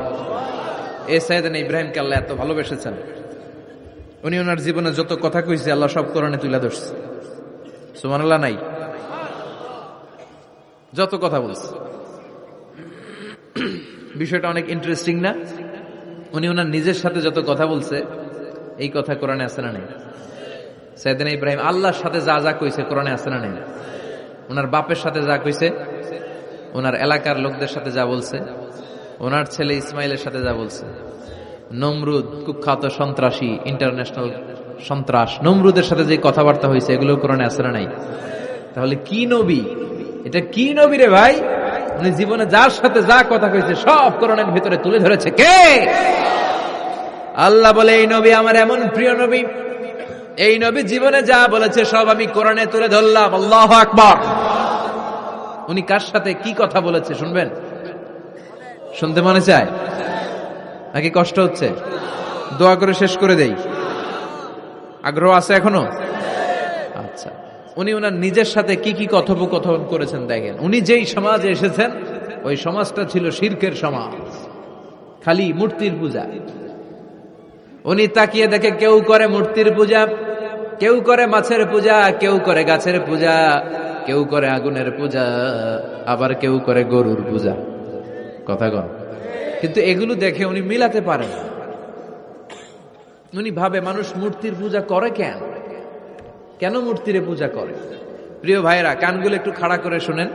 এই সাইয়েদনা ইব্রাহিমকে আল্লাহ এত ভালোবেসেছেন, উনি ওনার জীবনে যত কথা কইছে আল্লাহ সব কোরআনে তুলে ধরছে। সুবহানাল্লাহ নাই? যত কথা বলছে, বিষয়টা অনেক ইন্টারেস্টিং না? উনি ওনার নিজের সাথে যত কথা বলছে এই কথা কোরআনে আছে না নাই? সাইয়েদনা ইব্রাহিম আল্লাহর সাথে যা যা কইছে কোরআনে আছে না নাই? ওনার বাপের সাথে যা কইছে, ওনার এলাকার লোকদের সাথে যা বলছে, ওনার ছেলে ইসমাইলের সাথে যা বলছে, নমরুদ কুখ্যাত সন্ত্রাসী, ইন্টারন্যাশনাল সন্ত্রাস, নমরুদের সাথে যে কথাবার্তা হয়েছে এগুলো কোরআনে আছে না নাই? তাহলে কি নবী এটা? কি নবী রে ভাই? উনি জীবনে যার সাথে যা কথা কইছে সব কোরআনের ভিতরে তুলে ধরেছে কে? আল্লাহ বলে এই নবী আমার এমন প্রিয় নবী, এই নবী জীবনে যা বলেছে সব আমি কোরআনে তুলে ধরলাম। আল্লাহু আকবার। উনি কার সাথে কি কথা বলেছে শুনবেন? শুনতে মনে চায় নাকি কষ্ট হচ্ছে? দোয়া করে শেষ করে দেই, আগ্রহ আছে এখনো? আচ্ছা, উনি ওনার নিজের সাথে কি কি কথোপকথন করেছেন দেখেন। উনি যেই সমাজে এসেছেন ওই সমাজটা ছিল শিরকের সমাজ, খালি মূর্তির পূজা। উনি তাকিয়ে দেখে কেউ করে মূর্তির পূজা, কেউ করে মাছের পূজা, কেউ করে গাছের পূজা, কেউ করে আগুনের পূজা, আবার কেউ করে গরুর পূজা। কথা কন। কিন্তু এগুলো দেখে উনি মিলাতে পারেন। উনি ভাবে মানুষ মূর্তির পূজা করে কেন? কেন মূর্তিরে পূজা করে? প্রিয় ভাইরা, কানগুলো একটু খাড়া করে শুনেন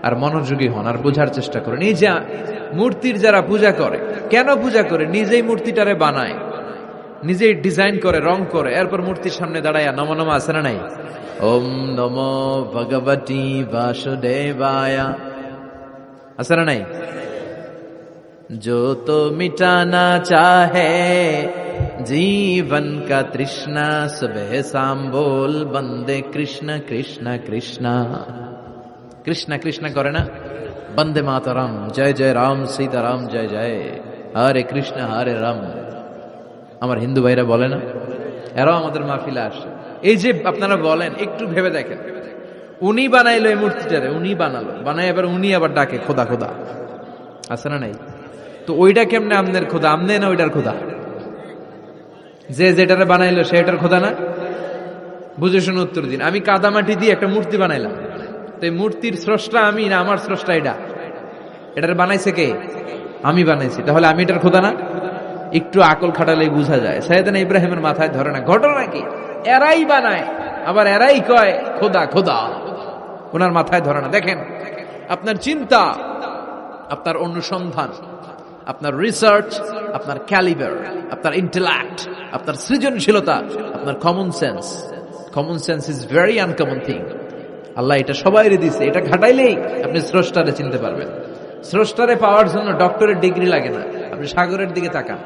আর মনোযোগী হন আর বোঝার চেষ্টা করেন। এই যে মূর্তির যারা পূজা করে, কেন পূজা করে? নিজেই মূর্তিটারে বানায়, নিজেই ডিজাইন করে, রং করে, এরপর মূর্তির সামনে দাঁড়ায় নমো নমো আছে না নাই? ওম নমো ভগবতী বাসুদেবায়া আছে না নাই? जो तो मिटाना चाहे जीवन का तृष्णा, सुबह शाम बोल बंदे कृष्ण कृष्ण कृष्ण। कृष्ण कृष्ण करे ना, बंदे मातरम, जय जय राम सीताराम जय जय, हरे कृष्ण हरे राम। আমার হিন্দু ভাইরা বলে না, এরাও আমাদের মাহফিলে আসে। এই যে আপনারা বলেন, একটু ভেবে দেখেন, উনি বানাইলো এই মূর্তিটারে, উনি বানালো, বানাই এবার উনি আবার ডাকে খোদা খোদা, আছে না নাই? তো ওইটা কেমনে আমনের খোদা? আমনে না ওইটার খোদা? যে যেটারে বানাইলো সেটার খোদা না? বুঝে শুনে উত্তর দিন। আমি কাদামাটি দিয়ে একটা মূর্তি বানাইলাম, তো এই মূর্তির স্রষ্টা আমি না আমার স্রষ্টা এটা? এটার বানাইছে কে? আমি বানাইছি, তাহলে আমি এটার খোদা না? একটু আকল খাটালেই বোঝা যায়। সাইয়েদনা ইব্রাহিমের মাথায় ধরে না। ঘটনা কি? এরাই বানায় আবার এরাই কয় খোদা খোদা, ওনার মাথায় ধরে না। দেখেন, আপনার চিন্তা, আপনার অনুসন্ধান, আপনার রিসার্চ, আপনার ক্যালিবার, আপনার ইন্টেলেক্ট, আপনার সৃজনশীলতা, আপনার common sense. Common sense is very uncommon thing. Allah এটা সবাইরে দিছে, এটা ঘাটাইলেই আপনি স্রষ্টারে চিনতে পারবেন। স্রষ্টারে পাওয়ার জন্য ডক্টরের ডিগ্রি লাগে না। আপনি সাগরের দিকে তাকান,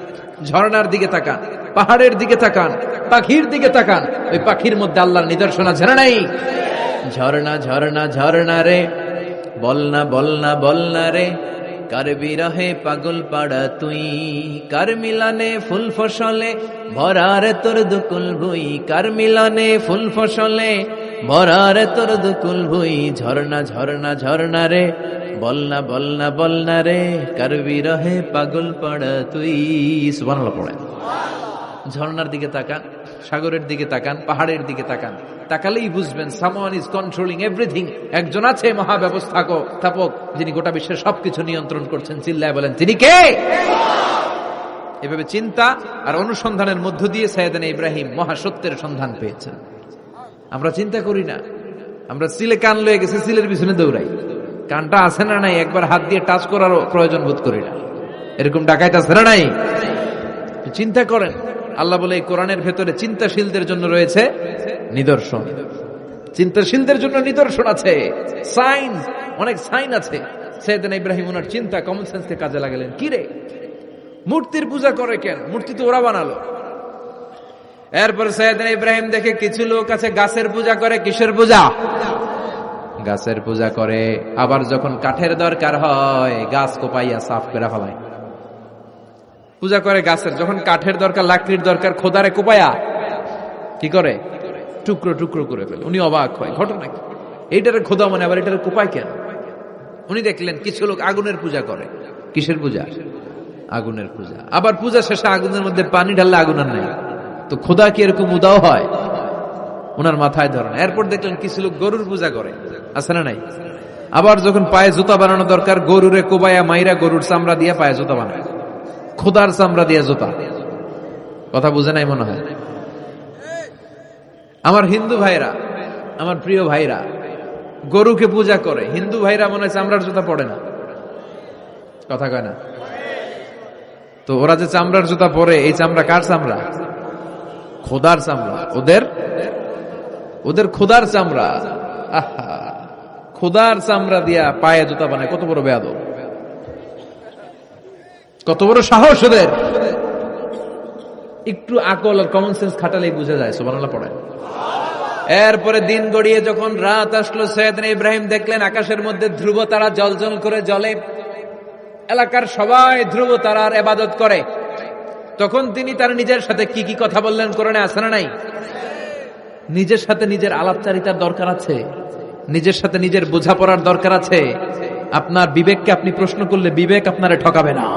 ঝর্ণার দিকে তাকান, পাহাড়ের দিকে তাকান, পাখির দিকে তাকান, ওই পাখির মধ্যে আল্লাহর নিদর্শন আছে না নাই? ঝর্ণা ঝর্ণা ঝর্ণা রে, বলনা বলনা বলনা রে, কার বিরহে পাগল পাড়া তুই, কার মিলানে ফুল ফসলে ভরারে তোর দুকুল ভুই, কার মিলানে ফুল ফসলে ভরারে তোর দুকুল ভুই। ঝর্ণা ঝর্ণা ঝর্ণা রে, বলনা বলনা বলনা রে, কার বিরহে পাগল পাড়া তুই। সুবহানাল্লাহ পড়েন। ঝর্ণার দিকে তাকান, সাগরের দিকে তাকান, পাহাড়ের দিকে তাকান, তাকালেই বুঝবেন someone is controlling everything, একজন আছে মহাব্যবস্থাপক যিনি গোটা বিশ্বের সবকিছু নিয়ন্ত্রণ করছেন। চিল্লায় বলেন তিনি কে? এভাবে চিন্তা আর অনুসন্ধানের মধ্য দিয়ে সাইয়েদনা ইব্রাহিম মহাসত্যের সন্ধান পেয়েছেন। আমরা চিন্তা করি না, আমরা সিলে কান লয়ে গেছি, সিলের পিছনে দৌড়াই। কানটা আছে না নাই একবার হাত দিয়ে টাচ করারও প্রয়োজন বোধ করি না। এরকম ডাকাইতে আছে না নাই? চিন্তা করেন, আল্লাহ বলে এই কোরআনের ভেতরে চিন্তাশীলদের জন্য রয়েছে নিদর্শন। চিন্তাশীলদের জন্য নিদর্শন আছে, সাইন, অনেক সাইন আছে। সাইয়েদনা ইব্রাহিম ওনার চিন্তা, কমন সেন্সকে কাজে লাগালেন। কি রে, মূর্তির পূজা করে কেন? মূর্তি তো ওরা বানালো। এরপর সাইয়েদনা ইব্রাহিম দেখে কিছু লোক আছে গাছের পূজা করে। কিসের পূজা? গাছের পূজা করে। আবার যখন কাঠের দরকার হয় গাছ কোপাইয়া সাফ করে ফেলায়। পূজা করে গাছের, যখন কাঠের দরকার, লাকড়ির দরকার, খোদারে কোপায়া কি করে? টুকরো টুকরো করে ফেলে। উনি অবাক হয়, ঘটনা কি? এইটারে খোদা মানে আবার এটারে কোপায় কেন? উনি দেখলেন কিছু লোক আগুনের পূজা করে। কিসের পূজা? আগুনের পূজা। আবার পূজা শেষে আগুনের মধ্যে পানি ঢাললে আগুন আর নাই, তো খোদা কি এরকম উদাও হয়? ওনার মাথায় ধরেন। এরপর দেখলেন কিছু লোক গরুর পূজা করে। আছে না নাই? আবার যখন পায়ে জুতা বানানো দরকার, গরুরে কোবায়া মাইরা গরুর চামড়া দিয়ে পায়ে জুতা বানায়। খোদার চামড়া দিয়ে জুতা। কথা বুঝে নাই মনে হয়। আমার হিন্দু ভাইরা, আমার প্রিয় ভাইরা, গরুকে পূজা করে। হিন্দু ভাইরা মনে হয় চামড়ার জুতা পড়ে না। কথা কয় না? তো ওরা যে চামড়ার জুতা পরে, এই চামড়া কার চামড়া? খোদার চামড়া। ওদের খোদার চামড়া। আহা, খোদার চামড়া দিয়া পায়ে জুতা বানায়। কত বড় বেয়াদব, কত বড় সাহস ওদের! একটু আকল আর কমন সেন্স খাটালেই বুঝা যায়। সুবহানাল্লাহ পড়েন। এরপরে দিন গড়িয়ে যখন রাত আসলো, সাইয়েদনা ইব্রাহিম দেখলেন আকাশের মধ্যে ধ্রুব তারা জ্বলজ্বল করে জ্বলে। এলাকার সবাই ধ্রুব তারার ইবাদত করে। তখন তিনি তার নিজের সাথে কি কি কথা বললেন কোরআনে আছে না নাই? নিজের সাথে নিজের আলাপচারিতার দরকার আছে, নিজের সাথে নিজের বোঝাপড়ার দরকার আছে। আপনার বিবেককে আপনি প্রশ্ন করলে বিবেক আপনারে ঠকাবে না,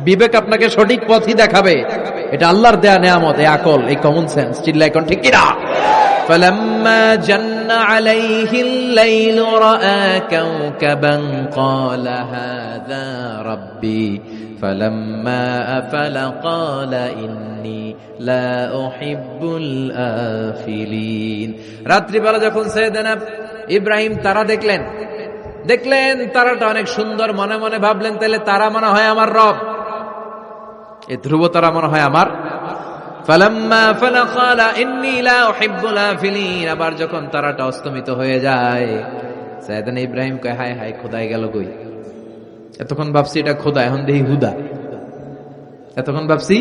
বিবেক আপনাকে সঠিক পথই দেখাবে। এটা আল্লাহর দেয়া নেয়ামত, এই আকল, এই কমন সেন্স। চিল্লায় কোন ঠিক কিনা? فلما جن عليه الليل رأى كوكبا قال هذا ربي فلما أفل قال إني لا أحب الآفلين। রাত্রি বেলা যখন সাইয়েদনা ইব্রাহিম তারা দেখলেন তারাটা অনেক সুন্দর, মনে মনে ভাবলেন তাহলে তারা মনে হয় আমার রব, এই ধ্রুব তারা মনে হয় আমার। ফালাম্মা ফালা ক্বালা ইন্নী লা উহিব্বুল আফিলিন। আবার যখন তারাটা অস্তমিত হয়ে যায়, সাইয়েদনা ইব্রাহিম কয় হায় হায়, খোদাই গেল কই? এতক্ষণ ভাবছি এটা খোদা, এখন দেখি হুদা। এতক্ষণ ভাবছি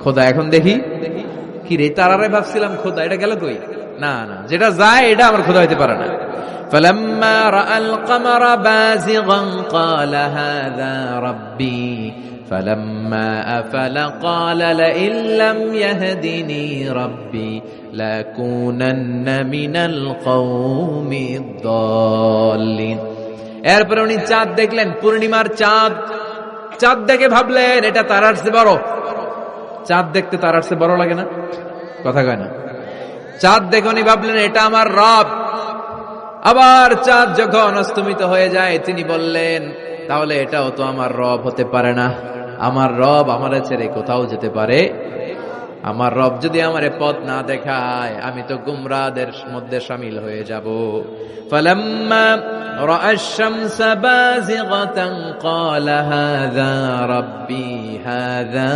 খোদা, এখন দেখি কি রে? তারারে ভাবছিলাম খোদা, এটা গেল কই? না না, যেটা যায় এটা আমার খোদা হইতে পারে না। فلما رأى القمر بازغا قال هذا ربي فلما أفل قال لئن لم يهدني ربي لأكونن من القوم الضالين। এরপর উনি চাঁদ দেখলেন, পূর্ণিমার চাঁদ। চাঁদ দেখে ভাবলেন এটা তারার চেয়ে বড়। চাঁদ দেখতে তারার চেয়ে বড় লাগে না? কথা কয় না? চাঁদ দেখে উনি ভাবলেন এটা আমার রব। আবার চাঁদ যখন অস্তমিত হয়ে যায়, তিনি বললেন তাহলে এটাও তো আমার রব হতে পারে না। আমার রব আমারে ছেড়ে কোথাও যেতে পারে? আমার রব যদি আমারে পথ না দেখায়, আমি তো গুমরাহদের মধ্যে শামিল হয়ে যাব। ফালাম্মা রাআ আশ-শামসা বাযিগাতান ক্বালা হাযা রাব্বি হাযা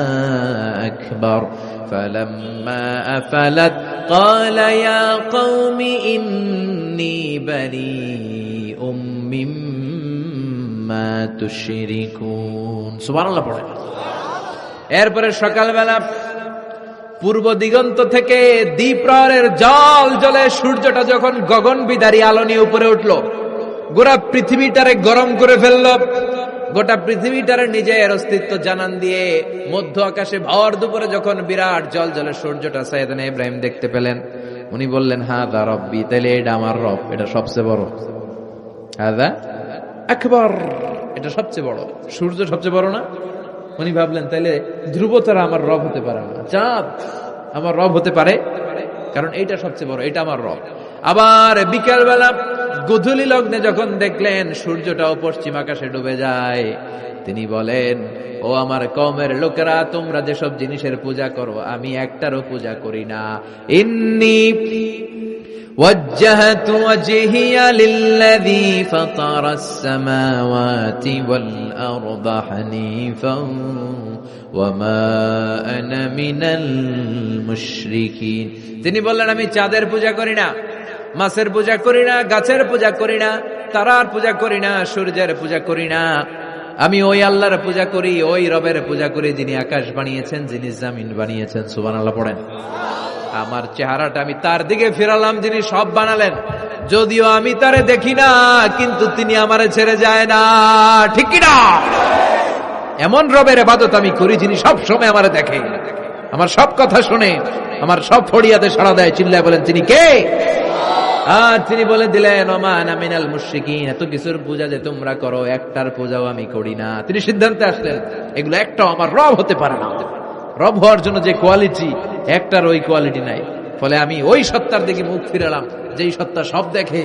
আকবার ফালাম্মা আফালাত ক্বালা ইয়া কওমি ইন্নী বারীউম মিম্মা তুশরিকুন। সুবহানাল্লাহ পড়ে। এরপরে সকালবেলা পূর্ব দিগন্ত থেকে দ্বিপ্রহরের জল জ্বলে সূর্যটা যখন গগন বিদারী আলো নিয়ে উপরে উঠল, গোটা পৃথিবীটারে গরম করে ফেলল। গোটা পৃথিবীটারে নিজের অস্তিত্ব জানান দিয়ে মধ্য আকাশে ভর দুপুরে যখন বিরাট জল জ্বলে সূর্যটা সাইয়েদনা ইব্রাহিম দেখতে পেলেন, উনি বললেন হাযা রব্বি, তাহলে এটা আমার রব, এটা সবচেয়ে বড়। হাযা আকবার, এটা সবচেয়ে বড়। সূর্য সবচেয়ে বড় না? উনি ভাবলেন তাইলে ধ্রুব তারা আমার রব হতে পারে না, চাঁদ আমার রব হতে পারে কারণ এইটা সবচেয়ে বড়, এটা আমার রব। আবার বিকালবেলা গোধূলি লগ্নে যখন দেখলেন সূর্যটাও পশ্চিম আকাশে ডুবে যায়, তিনি বলেন, ও আমার কওমের লোকেরা, তোমরা যেসব জিনিসের পূজা করো আমি একটারও পূজা করি না। ইন্নী وجهت وجهي للذي فطر السماوات والأرض حنيفا وما أنا من المشركين। তিনি বললেন, আমি চাঁদের পূজা করি না, মাছের পূজা করি না, গাছের পূজা করি না, তারার পূজা করি না, সূর্যের পূজা করি না। আমি ওই আল্লাহর পূজা করি, ওই রবের পূজা করি যিনি আকাশ বানিয়েছেন, যিনি জমিন বানিয়েছেন। সুবহানাল্লাহ পড়েন। আমার চেহারাটা আমি তার দিকে ফিরালাম যিনি সব বানালেন, যদিও আমি তারে দেখি না, কিন্তু তিনি আমারে ছেড়ে যায় না। ঠিক কি না? এমন রবের ইবাদত আমি করি যিনি সব সময় আমারে দেখে, আমার সব কথা শুনে, আমার সব ফড়িয়াতে সাড়া দেয়। চিল্লায় বলেন, তিনি কে? আর তিনি বলে দিলেন, ওমা আনা মিনাল মুশরিকিন, এত কিছুর পূজা যে তোমরা করো একটার পূজাও আমি করি না। তিনি সিদ্ধান্তে আসলেন এগুলো একটাও আমার রব হতে পারে না। রব হওয়ার জন্য যে কোয়ালিটি, একটার ওই কোয়ালিটি নাই। ফলে আমি ওই সত্তার দিকে মুখ ফিরালাম যেই সত্তা সব দেখে,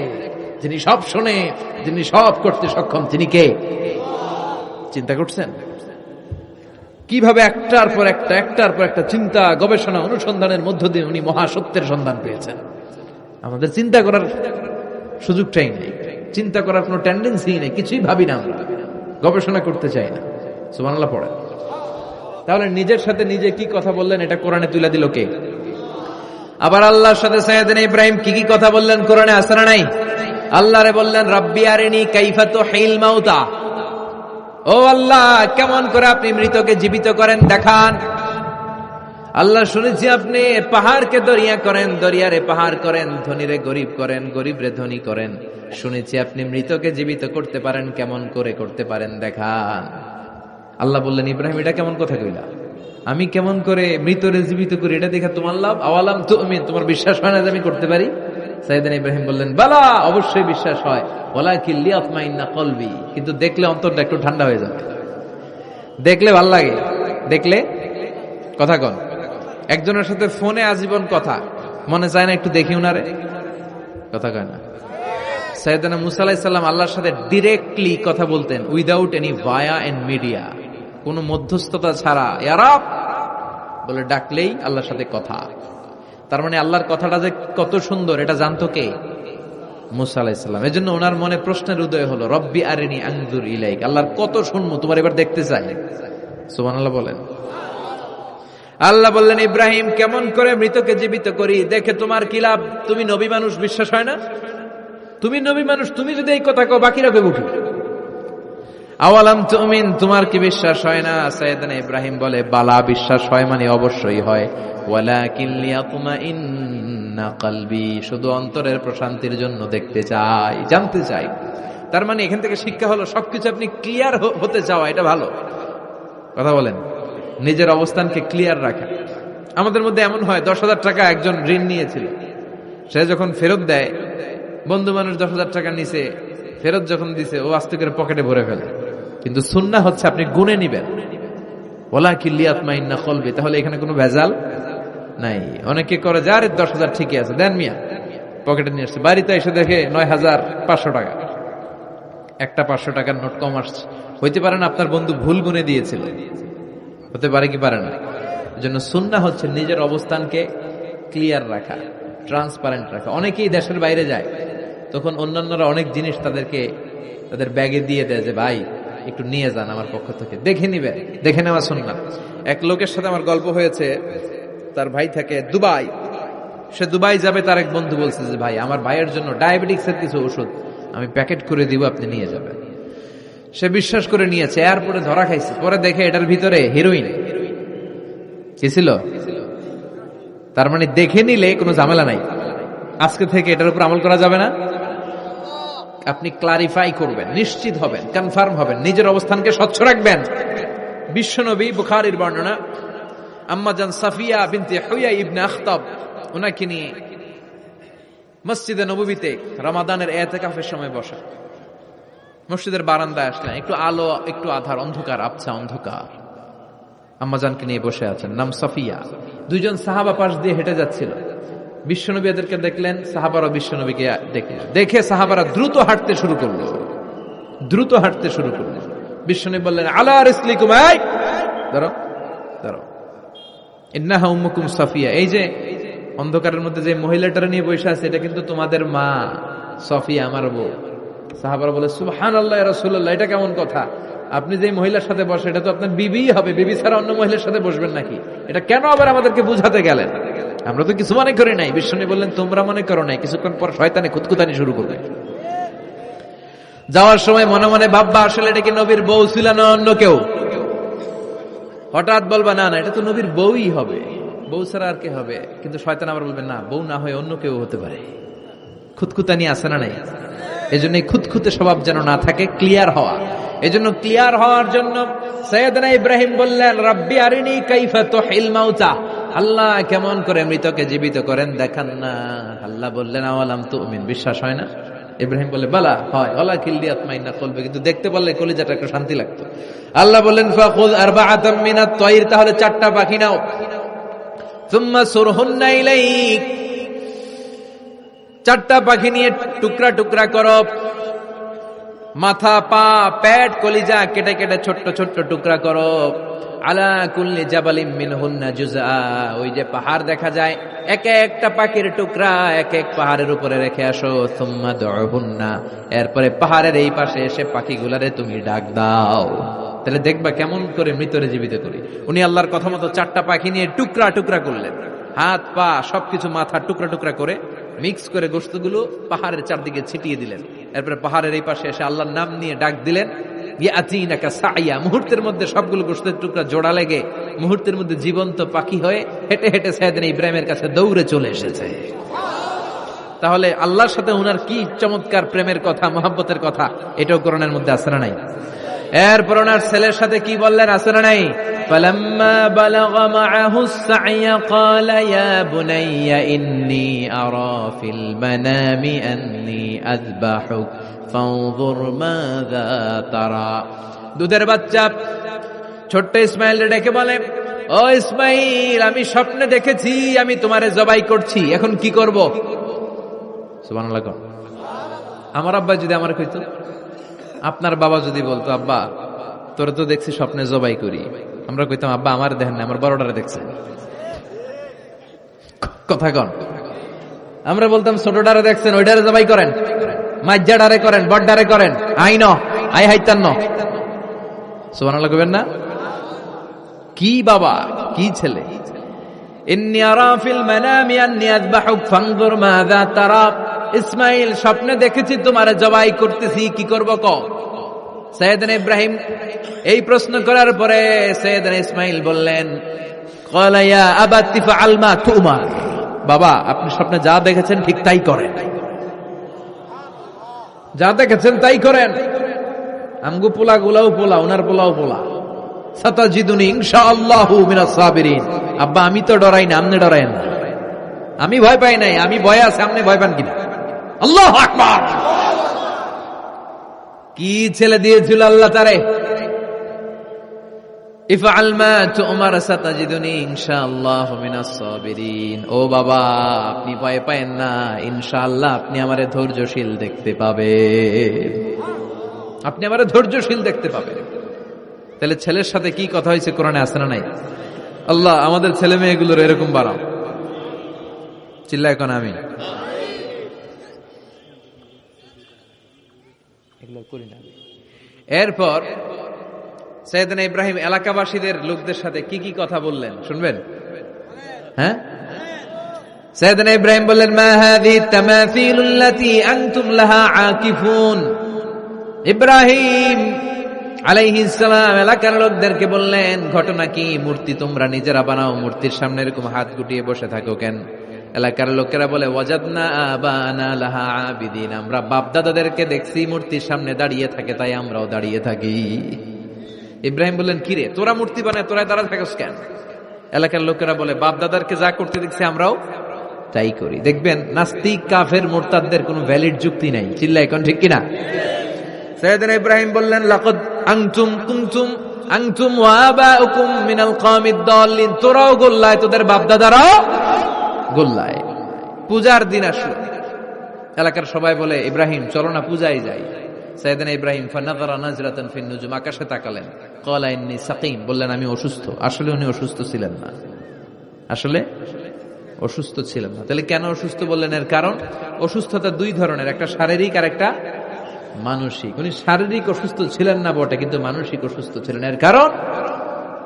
যিনি সব শোনে, যিনি সব করতে সক্ষম। তিনি কে? চিন্তা করছেন কিভাবে একটার পর একটা চিন্তা, গবেষণা, অনুসন্ধানের মধ্য দিয়ে উনি মহাসত্যের সন্ধান পেয়েছেন। আমাদের চিন্তা করার সুযোগটাই নেই, চিন্তা করার কোনো টেন্ডেন্সি নেই, কিছুই ভাবি না, আমরা গবেষণা করতে চাই না। সুবহানাল্লাহ পড়ে। তাহলে নিজের সাথে নিজে কি কথা বললেন এটা কোরআনে তুলে দিল কে? আবার আল্লাহর সাথে সাইয়েদনা ইব্রাহিম কি কি কথা বললেন কোরআনে আছে না নাই? আল্লাহরে বললেন, রাব্বি আরিনি কাইফা তুহিল মাউতা, ও আল্লাহ কেমন করে আপনি মৃতকে জীবিত করেন দেখান। আল্লাহ শুনেছি আপনি পাহাড়কে দরিয়া করেন, দরিয়ারে পাহাড় করেন, ধনীরে গরিব করেন, গরিবরে ধনী করেন। শুনেছি আপনি মৃতকে জীবিত করতে পারেন, কেমন করে করতে পারেন দেখান। আল্লাহ বললেন, ইব্রাহিম এটা কেমন কথা কইলা? আমি কেমন করে মৃতরে জীবিত করি এটা দেখে তোমার লাভ? আওয়ালাম তুমিন, তোমার বিশ্বাস হয় না যে আমি করতে পারি? সাইয়েদনা ইব্রাহিম বললেন, বালা, অবশ্যই বিশ্বাস হয়, ওয়ালাকিন লিয়াতমাইন্না কলবি, কিন্তু দেখলে অন্তরটা একটু ঠান্ডা হয়ে যাবে। দেখলে ভাল লাগে, দেখলে কথা কন। একজনের সাথে ফোনে আজীবন কথা, মনে চায় না একটু দেখি উনারে? কথা কয় না। সাইয়েদনা মুসা আলাইহিস সালাম আল্লাহর সাথে ডিরেক্টলি কথা বলতেন, without any via and media, কোনো মধ্যস্থতা ছাড়া। ইয়া রাব বলে ডাকলেই আল্লাহর সাথে কথা। তার মানে আল্লাহর কথাটা যে কত সুন্দর এটা জানতো কে? মুসা আলাইহিস সালাম। এজন্য ওনার মনে প্রশ্নের উদয় হলো, রব্বি আরিনি আনজুর ইলাইক, আল্লাহর কত শুনবো, তোমার এবার দেখতে চাই। সুবহানাল্লাহ বলেন। আল্লাহ বললেন, ইব্রাহিম কেমন করে মৃতকে জীবিত করি দেখে তোমার কি লাভ? তুমি নবী মানুষ, বিশ্বাস হয় না? তুমি নবী মানুষ, তুমি যদি এই কথা কও বাকিরা কইব কি? আওয়ালাম তুমিন, তোমার কি বিশ্বাস হয় না? সাইয়েদনা ইব্রাহিম বলে, বালা, বিশ্বাস হয়, মানে অবশ্যই হয়। ওয়ালাকিন লিয়াতমাইন্না কলবি, শুধু অন্তরের প্রশান্তির জন্য দেখতে চাই, জানতে চাই। তার মানে এখান থেকে শিক্ষা হলো, সবকিছু আপনি ক্লিয়ার হতে চাওয়া, এটা ভালো কথা বলেন। নিজের অবস্থানকে ক্লিয়ার রাখা। আমাদের মধ্যে এমন হয়, 10,000 টাকা একজন ঋণ নিয়েছিল, সে যখন ফেরত দেয়, বন্ধু মানুষ 10,000 টাকা নিছে, ফেরত যখন দিছে ও আস্তে করে পকেটে ভরে ফেলে। কিন্তু সুন্নাহ হচ্ছে আপনি গুনে নিবেন, ওয়ালাকিন লিয়াতমাইন্না কলবি, তাহলে এখানে কোনো ভেজাল নাই। অনেকে করে যে আরে 10,000 ঠিকই আছে, দেন মিয়া, পকেটে নিয়ে আসছে, বাড়িতে এসে দেখে 9,500 টাকা, একটা 500 টাকার নোট কম আসছে। হইতে পারে না আপনার বন্ধু ভুল গুনে দিয়েছিল, হতে পারে কি পারে না? এজন্য সুন্নাহ হচ্ছে নিজের অবস্থানকে ক্লিয়ার রাখা, ট্রান্সপারেন্ট রাখা। অনেকেই দেশের বাইরে যায়, তখন অন্যান্যরা অনেক জিনিস তাদের ব্যাগে দিয়ে দেয় যে ভাই একটু নিয়ে যান আমার পক্ষ থেকে, দেখে নিবেন, দেখে নেওয়া সুন্নাহ। এক লোকের সাথে আমার গল্প হয়েছে, তার ভাই থাকে দুবাই, সে দুবাই যাবে, তার এক বন্ধু বলছে যে ভাই আমার ভাইয়ের জন্য ডায়াবেটিক্সের কিছু ওষুধ আমি প্যাকেট করে দিব, আপনি নিয়ে যাবেন। সে বিশ্বাস করে নিয়েছে, এয়ারপোর্টে ধরা খাইছে, পরে দেখে এটার ভিতরে হিরোইন কি ছিল। তার মানে দেখে নিলে কোনো ঝামেলা নাই, আজকে থেকে এটার উপর আমল করা যাবে না। আপনি ক্লারিফাই করবেন, নিশ্চিত হবেন, কনফার্ম হবেন, নিজের অবস্থানকে স্বচ্ছ রাখবেন। বিশ্বনবী, বুখারীর বর্ণনা, আম্মাজান সাফিয়া বিনতে হুয়াই ইবনে আখতাব, ওনাকে নিয়ে মসজিদে নববীতে রমাদানের ইতিকাফের সময় বসা, মসজিদের বারান্দায় আসলেন, একটু আলো, একটু আধার, অন্ধকার, আবছা অন্ধকার। আম্মাজানকে নিয়ে বসে আছেন, নাম সাফিয়া। দুইজন সাহাবা পাশ দিয়ে হেঁটে যাচ্ছিল, বিশ্বনবী এদেরকে দেখলেন, সাহাবারা বিশ্বনবীকে দেখলেন, দেখে সাহাবারা দ্রুত হাঁটতে শুরু করলো। বিশ্বনবী বললেন, আলা রিসলিকুম, এই ধরো ধরো, ইন্নাহা উম্মুকুম সাফিয়া, এই যে অন্ধকারের মধ্যে যে মহিলাটার নিয়ে বসে আছে এটা কিন্তু তোমাদের মা সফিয়া, আমার বউ। সাহাবারা বলে, সুবহানাল্লাহ ইয়া রাসূলুল্লাহ, এটা কেমন কথা? আপনি যে মহিলার সাথে বসে এটা তো আপনার বিবিই হবে, বিবি ছাড়া অন্য মহিলার সাথে বসবেন নাকি? এটা কেন আবার আমাদেরকে বুঝাতে গেলেন? আমরা তো কিছু মনে করি নাই। বিশ্বনবী বললেন, তোমরা মনে করো নাই, কিছুক্ষণ পর শয়তানে খুঁতখুতানি শুরু করবে। যাওয়ার সময় মনে মনে ভাববা, আসলে এটা কি নবীর বউ ছিল না অন্য কেউ? হঠাৎ বলবা, না না, এটা তো নবীর বউই হবে, বউ ছাড়া আর কে হবে? কিন্তু শয়তান আবার বলবে, না, বউ না হয়ে অন্য কেউ হতে পারে। খুঁতখুতানি আছে না নাই? এজন্য খুঁতখুতে স্বভাব যেন না থাকে, ক্লিয়ার হওয়া। এজন্য ক্লিয়ার হওয়ার জন্য সাইয়েদনা ইব্রাহিম বললেন, রাব্বি আরিনি কাইফা তুহিল মাউতা, আল্লাহ কেমন করে মৃতকে জীবিত করেন দেখান না। আল্লাহ বললেন, আওয়ালাম তুমিন, বিশ্বাস হয় না? ইব্রাহিম বলে, বালা হয়, ওয়ালা কিল্লি আতমাইন্না কলবে, কিন্তু দেখতে পারলে কলিজাটা একটু শান্তি লাগতো। আল্লাহ বললেন, ফাখুয আরবাআতাম মিনাত তায়র, তাহলে 4টা পাখি নাও, সুম্মা সুরহুন্না ইলাইক, 4টা পাখি নিয়ে টুকরা টুকরা করো, মাথা, পা, পেট, কলিজা কেটে কেটে ছোট্ট ছোট্ট টুকরা করো। আলা কুল্লি জাবালিম মিনহুন্না জুজআ, ওই যে পাহাড় দেখা যায়, এক একটা পাখির টুকরা এক এক পাহাড়ের উপরে রেখে আসো। সুম্মা দুহুন্না, এরপরে পাহাড়ের এই পাশে এসে পাখিগুলারে তুমি ডাক দাও, তাহলে দেখবা কেমন করে মৃতরে জীবিত করি। উনি আল্লাহর কথা মতো 4টা পাখি নিয়ে টুকরা টুকরা করলেন, হাত পা সবকিছু, মাথা টুকরা টুকরা করে মিক্স করে গোশতগুলো পাহাড়ের চারদিকে ছিটিয়ে দিলেন। এরপরে পাহাড়ের এই পাশে এসে আল্লাহর নাম নিয়ে ডাক দিলেন, ইয়াতিনাকা সাইয়া, মুহূর্তের মধ্যে সবগুলো গোশতের টুকরা জোড়া লেগে মুহূর্তের মধ্যে জীবন্ত পাখি হয়ে হেঁটে হেঁটে সাইয়েদনা ইব্রাহিমের কাছে দৌড়ে চলে এসেছে। তাহলে আল্লাহর সাথে উনার কি চমৎকার প্রেমের কথা, মহব্বতের কথা, এটাও কোরআনের মধ্যে আছে না নাই? এরপর ওনার ছেলের সাথে কি বললেন, আছে না নাই? ফালাম্মা বালাগা মাআহু সাইয়া ক্বালা ইয়া বুনাইয়া ইন্নী আরা ফিল মানামি আন্নী আযবাহুক ফানজুর মাযা তারা। দুধের বাচ্চা ছোট্ট ইসমাইল ডেকে বলে, ও ইসমাইল, আমি স্বপ্নে দেখেছি আমি তোমারে জবাই করছি, এখন কি করব? সুবহানাল্লাহ। আমার আব্বা যদি আমার কইতো, আপনার বাবা যদি বলতো, আব্বা তোরা তো দেখছি স্বপ্নে জবাই করি, আমরা কইতাম, আব্বা আমার দেখেন না, আমার বড়টারে দেখছে। কথা কন, আমরা বলতাম ছোটটারে দেখছেন, ওইটারে জবাই করেন, মাজ্জাডারে করেন, বড়ডারে করেন, আইন আই হাইতান্ন। সুবহানাল্লাহ কইবেন না? কি বাবা, কি ছেলে! ইন্নী আরা ফিল মানামি আন্নী আযবাহুক ফানজুর মাযা তারা। ইসমাইল, স্বপ্নে দেখেছি তোমারে জবাই করতেছি, কি করব কও? সাইয়েদনা ইব্রাহিম এই প্রশ্ন করার পরে সাইয়েদনা ইসমাইল বললেন, ক্বালা ইয়া আবাতি ফাআল মা তুমার, বাবা আপনি স্বপ্নে যা দেখেছেন ঠিক তাই করেন, যা দেখেছেন তাই করেন। আমগো পোলা গুলাও পোলা, উনার পোলাও পোলা। সাতাজিদুনি ইনশাআল্লাহু মিনাস সাবিরিন। আব্বা আমি তো ডরাই না, আপনি ডরায়েন না। আমি ভয় পাই নাই, আমি ভয় আছে, আপনি ভয় পান কিনা? আল্লাহু আকবার! কি ছেলে দিয়েছিল আল্লাহ তারে! ইফআল মা তুমার সাতাজিদুনি ইনশাআল্লাহু মিনাস সাবিরিন। ও বাবা, আপনি ভয় পায়েন না, ইনশাআল্লাহ আপনি আমারে ধৈর্যশীল দেখতে পাবেন, আপনি আমারে ধৈর্যশীল দেখতে পাবেন। তাহলে ছেলের সাথে কি কথা হয়েছে কোরআনে আছে না নাই? আল্লাহ আমাদের ছেলে মেয়েগুলোর এরকম বানাও। চিল্লা এখন আমি এরপর সাইয়েদনা ইব্রাহিম এলাকাবাসীদের লোকদের সাথে কি কি কথা বললেন শুনবেন? হ্যাঁ, সাইয়েদনা ইব্রাহিম বললেন, মা হাযিহি তামাসিলুল্লাতী আনতুম লাহা আকিফুন। ইব্রাহিম আলাইহিস সালাম এলাকার লোকদেরকে বললেন, ঘটনা কি? মূর্তি তোমরা নিজেরা বানাও, মূর্তির সামনে এরকম হাত গুটিয়ে বসে থাকো কেন? এলাকার লোকেরা বলে, ওয়াজাদনা আবানা লাহা আবিদিন, আমরা বাপ দাদাদেরকে দেখছি মূর্তির সামনে দাঁড়িয়ে থাকে, তাই আমরাও দাঁড়িয়ে থাকি। ইব্রাহিম বললেন, কি রে তোরা মূর্তি বানায়, তোরা দাঁড়া থাকস কেন? এলাকার লোকেরা বলে, বাপ দাদারকে যা করতে দেখছি আমরাও তাই করি। দেখবেন নাস্তিক কাফের মুরতাদদের কোনো ভ্যালিড যুক্তি নাই। চিল্লা এখন ঠিক কিনা? সাইয়েদনা ইব্রাহিম বললেন, লাকাদ আনতুম কুনতুম আনতুম ওয়া আবাউকুম মিনাল কওমিদ দাল্লিন, তোরাও গোল্লায়, তোদের বাপ দাদারাও গোল্লায়। পূজার দিন আসলো। এলাকার সবাই বলে, ইব্রাহিম চলো না পূজায় যাই। সাইয়েদনা ইব্রাহিম ফানাযারা নাজরাতান ফিন নুজুম, আকাশে তাকালেন। ক্বালা ইন্নী সাকিম, বললেন আমি অসুস্থ। আসলে উনি অসুস্থ ছিলেন না, আসলে অসুস্থ ছিলেন না। তাহলে কেন অসুস্থ বললেন? এর কারণ অসুস্থতা দুই ধরনের, একটা শারীরিক আর একটা মানসিক। উনি শারীরিক অসুস্থ ছিলেন না বটে, কিন্তু মানসিক অসুস্থ ছিলেন। এর কারণ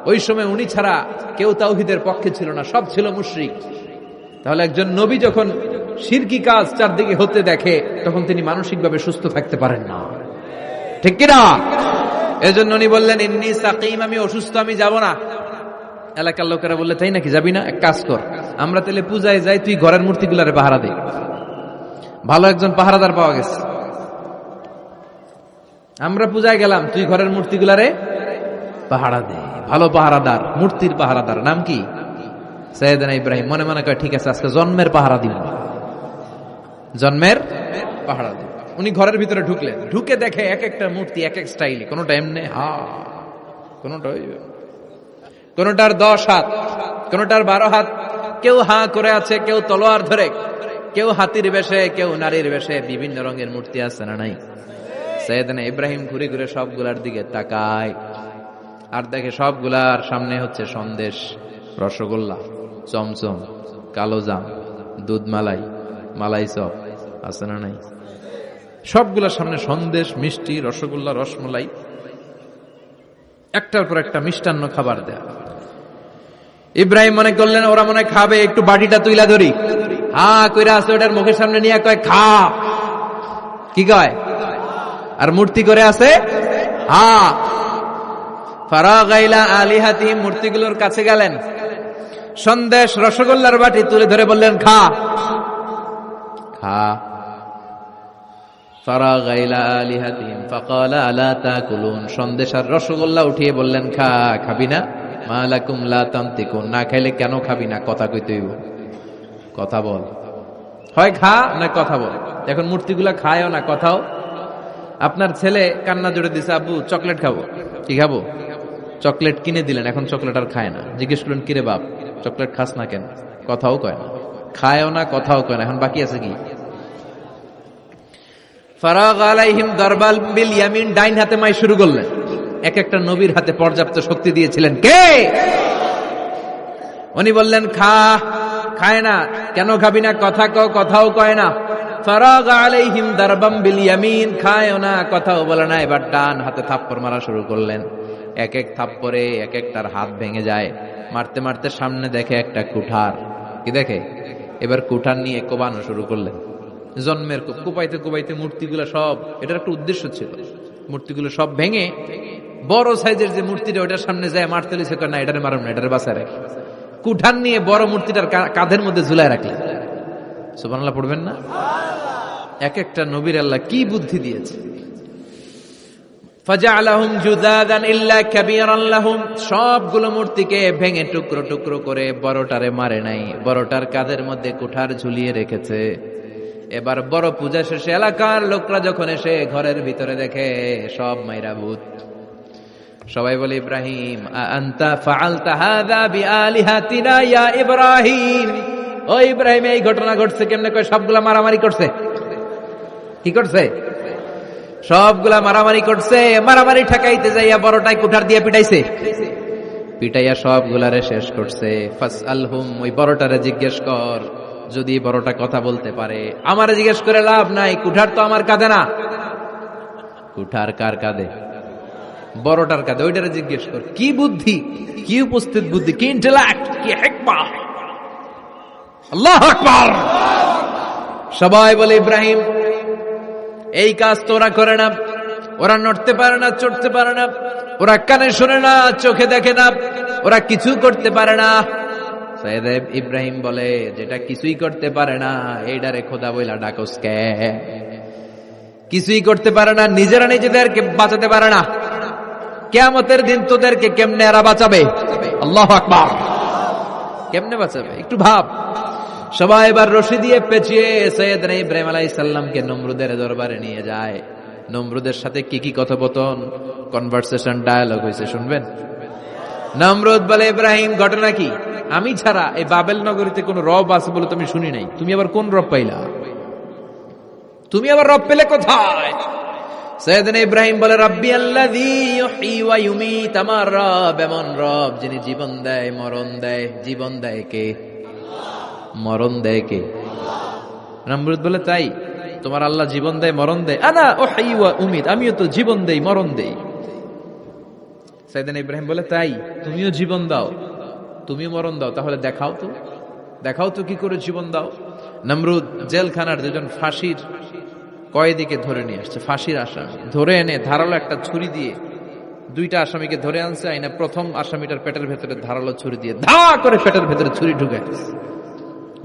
ওই সময় উনি ছাড়া কেউ তাওহীদের পক্ষে ছিল না, সব ছিল মুশরিক। তাহলে একজন নবী যখন শিরকি কাজ চারদিকে হতে দেখে, তখন তিনি মানসিকভাবে সুস্থ থাকতে পারেন না, ঠিক কিনা? এজন্য উনি বললেন ইন্নী সাকিম, আমি অসুস্থ, আমি যাব না। এলাকার লোকেরা বললে, তাই নাকি, যাবি না? এক কাজ কর, আমরা তাহলে পূজায় যাই, তুই ঘরের মূর্তিগুলারে পাহারা দে। ভালো একজন পাহারাদার পাওয়া গেছে। আমরা পূজায় গেলাম, তুই ঘরের মূর্তিগুলারে পাহারা দে। ভালো পাহারাদার, মূর্তির পাহারাদার। নাম কি? সাইয়েদনা ইব্রাহিম। মনে মনে কয়, ঠিক আছে, আজকে জন্মের পাহারা দিব, জন্মের পাহারা দিব। উনি ঘরের ভিতরে ঢুকলেন, ঢুকে দেখে এক একটা মূর্তি এক এক স্টাইলে, কোনোটা এমনি কোনোটার 10 হাত, কোনোটার 12 হাত। কেউ হা করে আছে, কেউ তলোয়ার ধরে, কেউ হাতির বেশে, কেউ নারীর বেশে, বিভিন্ন রঙের মূর্তি আছে না নাই? সাইয়েদনা ইব্রাহিম ঘুরে ঘুরে সবগুলার দিকে তাকায়, আর দেখে সবগুলার সামনে হচ্ছে সন্দেশ, রসগোল্লা, চমচম, কালোজাম, দুধ মালাই, মালাই চপ আছে না নাই? সবগুলার সামনে সন্দেশ, মিষ্টি, রসগোল্লা, রসমলাই, একটার পর একটা মিষ্টান্ন খাবার দেয়া। ইব্রাহিম মনে করলেন ওরা মনে খাবে, একটু বাটিটা তুইলা ধরি। হা কইরা আছে, ওটার মুখের সামনে নিয়ে কয় খা। কি কয়? আর মূর্তি করে আছে হা। ফারাগা ইলা আলিহাতিহিম, মূর্তিগুলোর কাছে গেলেন, সন্দেশ, রসগোল্লার বাটি তুলে ধরে বললেন খা খা। ফারাগা ইলা আলিহাতিহিম ফাকালা আলা তাকুলুন, সন্দেশ আর রসগোল্লা উঠিয়ে বললেন খা, খাবি না? মা লাকুম লা তানতিকুন, না খাইলে কেন খাবি না? কথা কইতে হইব, কথা বল, হয় খা না কথা বল। এখন মূর্তিগুলা খায়ও না, কথাও। আপনার ছেলে কান্না জুড়ে দিছে, আব্বু চকলেট খাবো। কি খাবো? চকলেট কিনে দিলেন, এখন চকলেট আর খায় না। জিজ্ঞেস করলেন, কিরে বাপ চকলেট খাস না কেন? কথাও কয় না, খায়ও না, কথাও কয় না। এখন বাকি আছে কি? ফারাগ আলাইহিম দারবাল বিল ইয়ামিন, ডাইন হাতে মাই শুরু করলেন। এক একটা নবীর হাতে পর্যাপ্ত শক্তি দিয়েছিলেন কে? উনি বললেন খা, খায় না। কেন খাবি না? কথা কও, কথাও কয় না। ফারাগ আলাইহিম দারবাম বিল ইয়ামিন, খায়ও না, কথাও বলে না। এবার ডান হাতে থাপ্পড় মারা শুরু করলেন। এক এক থাপ্পড়ে এক একটার হাত ভেঙে যায়। মারতে মারতে সামনে দেখে একটা কুঠার। কি দেখে? এবার কুঠার নিয়ে কোবানো শুরু করলেন। জন্মের কোপাইতে কোপাইতে মূর্তিগুলো সব, এটার একটা উদ্দেশ্য ছিল, মূর্তিগুলো সব ভেঙে বড় সাইজের যে মূর্তিটা ওটার সামনে যায় মারতে লিছে, না এটারে মারব না, এটারে বাঁচায় রাখি। কুঠার নিয়ে বড় মূর্তিটার কাঁধের মধ্যে ঝুলায় রাখলেন। সুবহানাল্লাহ পড়বেন না? এক একটা নবীর আল্লাহ কি বুদ্ধি দিয়েছে। ফাজআলাহুম জুদাদান ইল্লা কাবীরান লাহুম, সবগুলো মূর্তিকে ভেঙে টুকরো টুকরো করে বড়টারে মারে নাই, বড়টার কাঁধের মধ্যে কুঠার ঝুলিয়ে রেখেছে। এবার বড় পূজা শেষে এলাকার লোকরা যখন এসে ঘরের ভিতরে দেখে সব মাইরা ভূত। সবাই বলে, ইব্রাহিম আনতা ফাআলতা হাযা বিআলিহাতিনা ইয়া ইব্রাহিম, ও ইব্রাহিম এই ঘটনা ঘটছে কেমনে? কয় সবগুলা মারামারি করছে। কি করছে? সবগুলা মারামারি করছে। মারামারি ঠেকাইতে যাইয়া বড়টাই কুঠার দিয়ে পিটাইছে, পিটাইয়া সবগুলারে শেষ করছে। ফাসআলহুম, ওই বড়টারে জিজ্ঞেস কর, যদি বড়টা কথা বলতে পারে। আমারে জিজ্ঞেস করে লাভ নাই, কুঠার তো আমার কাঁধে না। কুঠার কার কাঁধে? বড়টার কাঁধে। ওইটারে জিজ্ঞেস কর। কি বুদ্ধি, কি উপস্থিত বুদ্ধি, কি ইন্টেলেক্ট, কি হিকমা! আল্লাহু আকবার। সবাই বলে, ইব্রাহিম এই কাজ তো ওরা করে না, ওরা নড়তে পারে না, চড়তে পারে না, ওরা কানে শোনে না, চোখে দেখে না, ওরা কিছু করতে পারে না। সাইয়েদ ইব্রাহিম বলে, যেটা কিছুই করতে পারে না এইটারে খোদা বইলা ডাকস কে? কিছুই করতে পারে না, নিজেরা নিজেদেরকে বাঁচাতে পারে না, কিয়ামতের দিন তোদেরকে কেমনে এরা বাঁচাবে? আল্লাহু আকবার। কেমনে বাঁচাবে একটু ভাব। সবাই এবার রশি দিয়ে পেঁচিয়ে সাইয়েদনা ইব্রাহিম আলাইহিস সালামকে নমরুদের দরবারে নিয়ে যায়। নমরুদের সাথে কি কি কথোপকথন, কনভারসেশন, ডায়ালগ হয়েছে শুনবেন। নমরুদ বলে, ইব্রাহিম ঘটনা কি? আমি ছাড়া এই বাবেল নগরীতে কোন রব আছে বলে তুমি শুনি নাই, তুমি আবার কোন রব পাইলা? তুমি আবার রব পেলে কোথায়? সাইয়েদনা ইব্রাহিম বলে রাব্বি আল্লাযী ইউহয়ী ওয়া ইউমীত, আমার রব এমন রব যিনি জীবন দেয় মরণ দেয়। জীবন দেয় কে? মরণ দেয় কে? নমরুদ বলে তাই তোমার আল্লাহ জীবন দেয় মরণ দেয়? আনা উহয়ী ওয়া উমীত, আমিও তো জীবন দেই মরণ দেই। সাইয়েদনা ইব্রাহিম বলে তাই তুমিও জীবন দাও তুমিও মরণ দাও, তাহলে দেখাও তো কি করে জীবন দাও। নমরুদ জেলখানার দুজন ফাঁসির কয়েদিকে ধরে নিয়ে আসছে, ফাঁসির আসামি ধরে এনে ধারালো একটা ছুরি দিয়ে দুইটা আসামিকে ধরে আনছে। আইনা প্রথম আসামিটার পেটের ভেতরে ধারালো ছুরি দিয়ে ধা করে পেটের ভেতরে ছুরি ঢুকে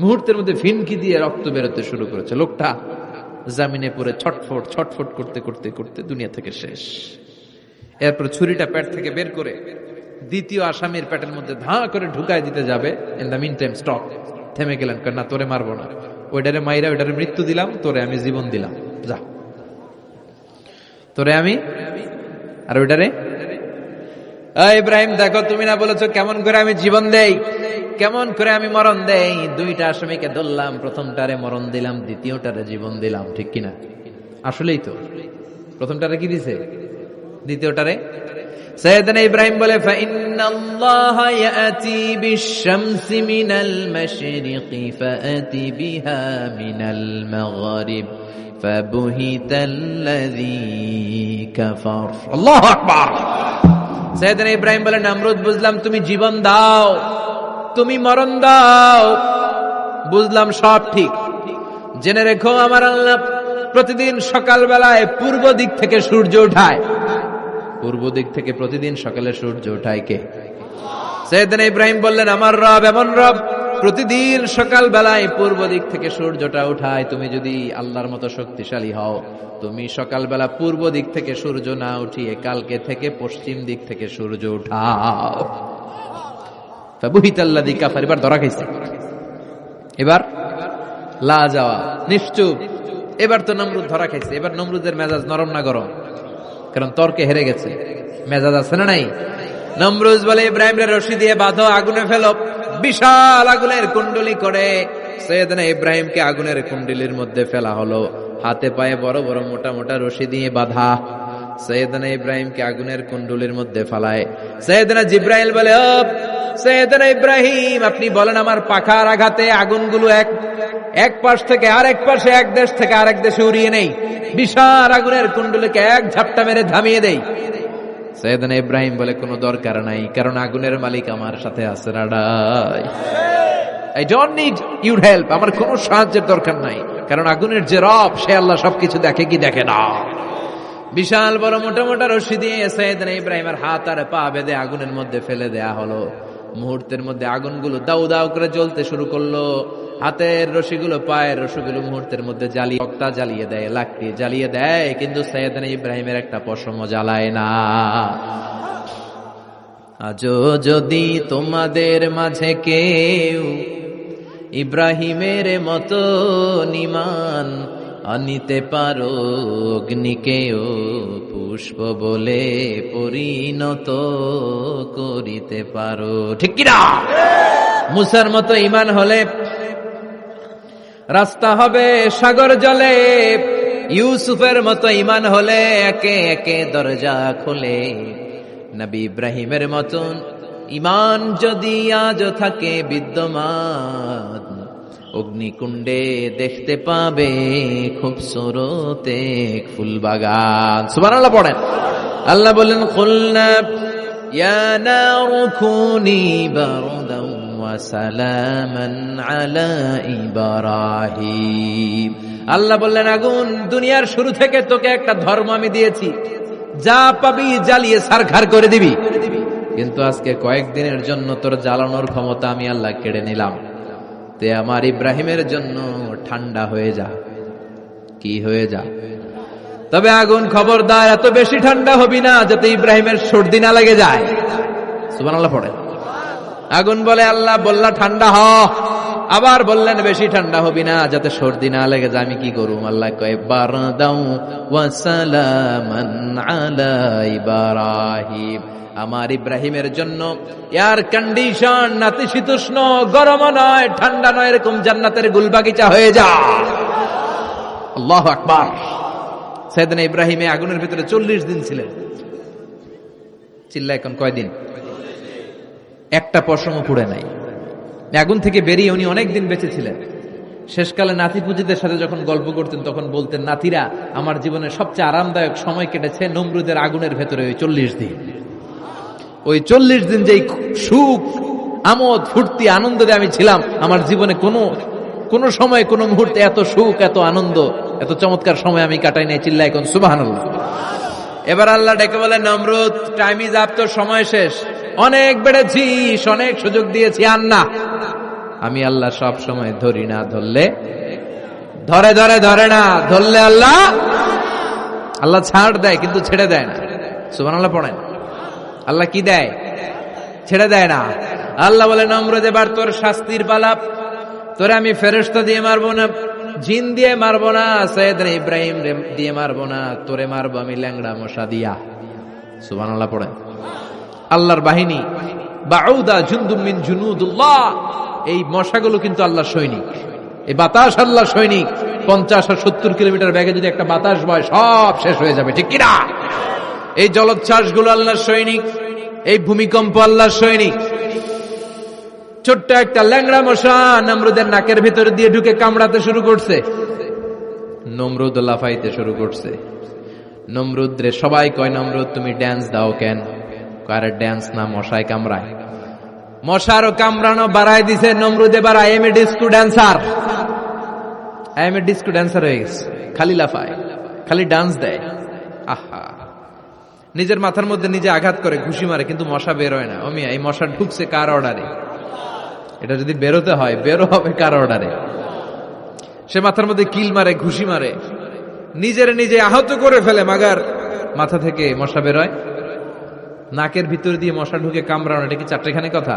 মুহূর্তের মধ্যে ভিনকি দিয়ে রক্ত বেরোতে শুরু করেছে। লোকটা জামিনে পড়ে ছটফট করতে করতে করতে দুনিয়া থেকে শেষ। এরপর ছুরিটা পেট থেকে বের করে দ্বিতীয় আসামির পেটের মধ্যে ধা করে ঢুকায় দিতে যাবে। In the meantime stop, থেমে গেলেন, না তোরে মারবো না, ওইটারে মাইরা ওইটারে মৃত্যু দিলাম, তোরে আমি জীবন দিলাম, যা তোরে আমি আর ওইটারে। ইব্রাহিম দেখো তুমি না বলেছো কেমন করে আমি জীবন দেই, কেমন করে আমি মরণ দেই? দুইটা আসামিকে ধরলাম, প্রথমটারে মরণ দিলাম, দ্বিতীয়টারে জীবন দিলাম, ঠিক কিনা? আসলেই তো প্রথমটারে কি দিছে, দ্বিতীয়টারে। সাইয়েদনা ইব্রাহিম বলে ফাইন্নাল্লাহা ইয়াতি বিশ-শামসি মিনাল মাশরিকি ফাআতি বিহা মিনাল মাগরিব ফাবুহিতাল্লাযী কাফার। আল্লাহু আকবার। সাইয়েদনা ইব্রাহিম বলে নমরুদ বুঝলাম তুমি জীবন দাও তুমি মরণ দাও, বুঝলাম সব ঠিক। জেনে রেখো আমার আল্লাহ প্রতিদিন সকালবেলায় পূর্ব দিক থেকে সূর্য ওঠায়। পূর্ব দিক থেকে প্রতিদিন সকালে সূর্য ওঠায় কে? সাইয়েদনা ইব্রাহিম বললেন আমার রব এমন রব প্রতিদিন সকাল বেলায় পূর্ব দিক থেকে সূর্যটা উঠায়। তুমি যদি আল্লাহর মতো শক্তিশালী হও, তুমি সকালবেলা পূর্ব দিক থেকে সূর্য না উঠিয়ে কালকে থেকে পশ্চিম দিক থেকে সূর্য উঠাও। ফাবুহিতাল্লাযী কাফার। এবার ধরা খাইছে, এবার লা যাওয়া নিশ্চুপ। এবার তো নমরুদ ধরা খাইছে। এবার নমরুদের মেজাজ নরম না গরম? কারণ তর্কে হেরে গেছে, মেজাজ আছে না নাই? নমরুদ বলে ইব্রাহিম রে রশি দিয়ে বাঁধো, আগুনে ফেলো। বিশাল আগুনের কুণ্ডলি করে সাইয়েদনা ইব্রাহিমকে আগুনের কুণ্ডলির মধ্যে ফেলা হলো। হাতে পায়ে বড় বড় মোটা মোটা রশি দিয়ে বাঁধা সাইয়েদনা ইব্রাহিমকে আগুনের কুণ্ডলির মধ্যে ফেলায়। সাইয়েদনা জিব্রাইল বলে ও সাইয়েদনা ইব্রাহিম, আপনি বলেন আমার পাখার আঘাতে আগুনগুলো এক পাশ থেকে আরেক পাশে, এক দেশ থেকে আরেক দেশে উড়িয়ে নেই, বিশাল আগুনের কুণ্ডলিকে এক ঝাপটা মেরে থামিয়ে দেই। সাইয়েদনা ইব্রাহিম বলে কোনো দরকার নাই, কারণ আগুনের মালিক আমার সাথে আছে। রাডাই I don't need your help, আমার কোনো সাহায্যের দরকার নাই, কারণ আগুনের যে রব সে আল্লাহ সবকিছু দেখে কি দেখে না। বিশাল বড় মোটা মোটা রশি দিয়ে সাইয়েদনা ইব্রাহিমের হাত আর পা বেঁধে আগুনের মধ্যে ফেলে দেয়া হলো। মুহূর্তের মধ্যে আগুনগুলো দাউ দাউ করে জ্বলতে শুরু করলো। হাতের রশিগুলো পায়ের রশিগুলো মুহূর্তের মধ্যে জ্বালিয়ে দেয়, লাকড়ি জ্বালিয়ে দেয়, কিন্তু সাইয়েদনা ইব্রাহিমের একটা পশমও জ্বালায় না। আজও যদি তোমাদের মাঝে কেউ ইব্রাহিমের মতো ঈমান আনিতে পারো, অগ্নিকেও পুষ্প বলে পরিণত করিতে পারো, ঠিক কিনা? মুসার মতো ঈমান হলে রাস্তা হবে সাগর জলে, ইউসুফের মতো ঈমান হলে একে একে দরজা খোলে। নবী ইব্রাহিমের মতন ঈমান যদি আজও থাকে বিদ্যমান, অগ্নিকুণ্ডে দেখতে পাবে খুবসুরত এক ফুলবাগান। সুবহানাল্লাহ পড়েন। আল্লাহ বলেন কুলনা ইয়া নারু কুনি বারদান ওয়া সালামান আলা ইব্রাহিম। আল্লাহ বললেন আগুন, দুনিয়ার শুরু থেকে তোকে একটা ধর্ম আমি দিয়েছি, যা পাবি জ্বালিয়ে ছারখার করে দিবি, কিন্তু আজকে কয়েকদিনের জন্য তোর জ্বালানোর ক্ষমতা আমি আল্লাহ কেড়ে নিলাম। তে আমার ইব্রাহিমের জন্য ঠান্ডা হয়ে যা। কি হয়ে যা? তবে আগুন খবরদার এত বেশি ঠান্ডা হবি না যাতে ইব্রাহিমের সর্দি না লেগে যায়। সুবহানাল্লাহ পড়ে। আগুন বলে আল্লাহ বললা ঠান্ডা হ, আবার বললেন বেশি ঠান্ডা হবি না যাতে সর্দি না লেগে যায়। আমি কি করুম? আল্লাহ কয় বারদাউ ওয়া সালামান আলা ইব্রাহিম, আমার ইব্রাহিমের জন্য এয়ার কন্ডিশন, নাতিশীতোষ্ণ, গরম নয় ঠান্ডা নয়, এরকম জান্নাতের গুলবাগিচা হয়ে যা। আল্লাহু আকবার। সাইয়েদনা ইব্রাহিম আগুনের ভিতরে 40 দিন ছিলেন। চিল্লা এখন কয়দিন? একটা পশমও পুড়ে নাই। আগুন থেকে বেরিয়ে উনি অনেক দিন বেঁচে ছিলেন। শেষকালে নাতি পুজিদের সাথে যখন গল্প করতেন তখন বলতেন, নাতিরা, আমার জীবনের সবচেয়ে আরামদায়ক সময় কেটেছে নমরুদের আগুনের ভেতরে ওই 40 দিন। ওই 40 দিন যেই সুখ, আমোদ, ফুর্তি, আনন্দে আমি ছিলাম, আমার জীবনে কোনো সময়, কোনো মুহূর্তে এত সুখ, এত আনন্দ, এত চমৎকার সময় আমি কাটাই নাই। চিল্লা এখন সুবহানাল্লাহ। এবার আল্লাহ ডেকে বলে, নমরুদ, টাইম ইজ আপ, তোর সময় শেষ। অনেক বেড়েছিস, অনেক সুযোগ দিয়েছি, আর না। আমি আল্লাহ সব সময় ধরি না, ধরলে ধরে না, ধরলে আল্লাহ ছাড় দেয়, কিন্তু ছেড়ে দেয় না। সুবহানাল্লাহ পড়েন। আল্লাহ কি দেয়? ছেড়ে দেয় না। আল্লাহ বলে, নমরুদ, এবার তোর শাস্তির পালা। তোরে আমি ফেরেশতা দিয়ে মারবো না, জিন দিয়ে মারবো না, সাইয়েদনা ইব্রাহিম দিয়ে মারবো না, তোরে মারবো আমি ল্যাংড়া মশা দিয়া। সুবহানাল্লাহ পড়েন। আল্লাহর বাহিনী, বাউদা জুনদুম মিন জুনুদুল্লাহ, এই মশাগুলো কিন্তু আল্লাহর সৈনিক। এই বাতাস আল্লাহর সৈনিক। 50 আর 70 কিলোমিটার বেগে যদি একটা বাতাস বয়, সব শেষ হয়ে যাবে, ঠিক কিনা? এই জলোচ্ছ্বাসগুলো আল্লাহর সৈনিক, এই ভূমিকম্প আল্লাহর সৈনিক। ছোট্ট একটা ল্যাংড়া মশা নমরুদের নাকের ভিতরে দিয়ে ঢুকে কামড়াতে শুরু করছে। নমরুদ লাফাইতে শুরু করছে। নমরুদ রে সবাই কয়, নমরুদ তুমি ড্যান্স দাও কেন? কারে ড্যান্স না, মশায় কামড়ায়। মশারও কামড়ানো বাড়ায় দিছে। নমরুদ এবার I M A disco dancer হয়ে গেছে। খালি লাফায়, খালি ডান্স দেয়। আহা, নিজের মাথার মধ্যে নিজে আঘাত করে, ঘুষি মারে, কিন্তু মশা বের হয় না। অমিয়া, এই মশা ঢুকছে কার অর্ডারে? এটা যদি বেরোতে হয়, বেরো হবে কার অর্ডারে? সে মাথার মধ্যে কিল মারে, ঘুষি মারে, নিজে আহত করে ফেলে, মাগার মাথা থেকে মশা বেরোয়। নাকের ভিতর দিয়ে মশা ঢুকে কামড়ানো, এটা কি চারটেখানি কথা?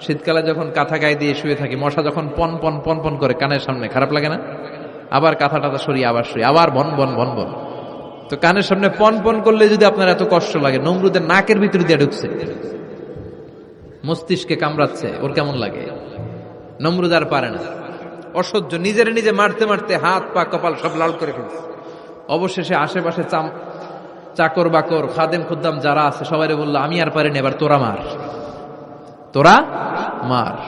শীতকালে যখন কাঁথা গায়ে দিয়ে শুয়ে থাকি, মশা যখন পন পন পন পন করে কানের সামনে, খারাপ লাগে না? আবার কাঁথা টাথা সরিয়ে আবার শুয়ে, আবার বন বন বন বন। তো কানের সামনে পন পন করলে যদি আপনার এত কষ্ট লাগে, নমরুদের নাকের ভিতর দিয়ে ঢুকছে, মস্তিষ্কে কামড়াচ্ছে, ওর কেমন লাগে? নমরুদ আর পারে না, অসহ্য। নিজে মারতে মারতে হাত পা কপাল সব লাল করে ফেলছে। অবশেষে আশেপাশে চাকর বাকর, খাদেম খুদ্দাম যারা আছে সবাই বললো, আমি আর পারিনি, এবার তোরা মার।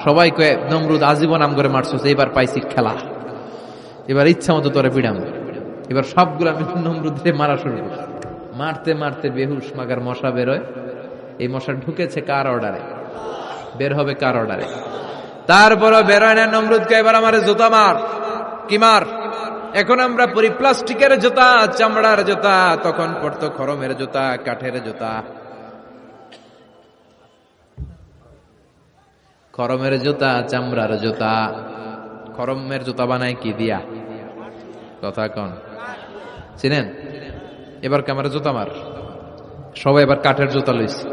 সবাই কয়ে, নমরুদ আজীবন আম করে মারছিস, এবার পাইছি খেলা, এবার ইচ্ছা মতো তোরে পিড়াম। এবার সবগুলো আমি নমরুদে মারা শুরু করছি। মারতে মারতে বেহুশ, মাগার মশা বেরোয়। এই মশা ঢুকেছে কার অর্ডারে? বের হবে কার অর্ডারে? তারপরও বেরোয় না। নমরুদকে এবার আমার জুতা মার। কি মার? এখন আমরা পরি প্লাস্টিকের জুতা, চামড়ার জুতা, তখন পড়তো খরমের জুতা, কাঠের জুতা। খরমের জুতা, চামড়ার জুতা। খরমের জুতা বানায় কি দিয়া? কথা কন, চিনেন? এবার ক্যামেরা জুতা মার। সবাই এবার কাঠের জুতা লইছে,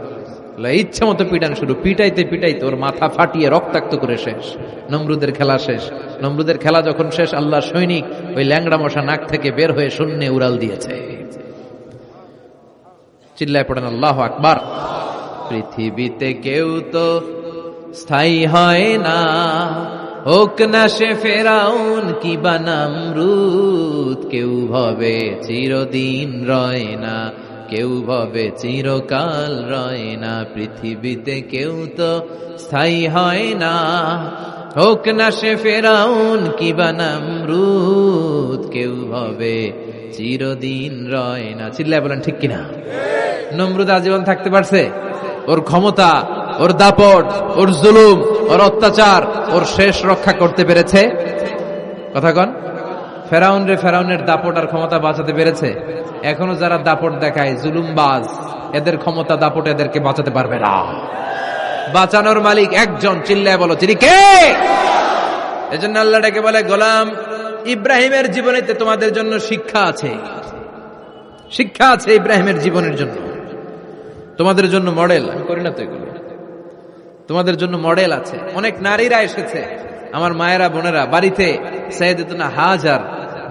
ইচ্ছা মতো পিটান শুরু। পিটাইতে ওর মাথা ফাটিয়ে রক্তাক্ত করে শেষ। নমরুদের খেলা শেষ। নমরুদের খেলা যখন শেষ, আল্লাহর সৈনিক ওই ল্যাংড়া মশা নাক থেকে বের হয়ে শূন্যে উড়াল দিয়েছে। চিল্লায় পড়েন আল্লাহু আকবার। পৃথিবীতে কেউ তো স্থায়ী হয় না, হোক না সে ফেরাউন কিবা নমরুদ। কেউ ভাবে চিরদিন রয় না, কেউ ভাবে চিরকাল রয় না। পৃথিবীতে কেউ তো স্থায়ী হয় না, হোক না সে ফেরাউন কিবা নমরুদ। কেউ ভাবে চিরদিন রয় না। চিল্লায় বলেন ঠিক কিনা? নমরুদ আজীবন থাকতে পারছে? ওর ক্ষমতা, ওর দাপট, ওর জুলুম, ওর অত্যাচার, ওর শেষ রক্ষা করতে পেরেছে? কথা কন। ফেরাউনের দাপট আর ক্ষমতা বাঁচাতে পেরেছে? এখনো যারা দাপট দেখায়, জুলুমবাজ, এদের ক্ষমতা দাপট এদেরকে বাঁচাতে পারবে না। বাঁচানোর মালিক একজন। চিল্লায় বলো, তিনি কে? এজন্য আল্লাহ ডেকে বলে, গোলাম ইব্রাহিমের জীবনেতে তোমাদের জন্য শিক্ষা আছে। শিক্ষা আছে ইব্রাহিমের জীবনের জন্য, তোমাদের জন্য মডেল। আমি করি না তো এগুলো, তোমাদের জন্য মডেল আছে। অনেক নারীরা এসেছে, আমার মায়েরা বোনেরা, বাড়িতে সাইয়েদাতুনা হাজার,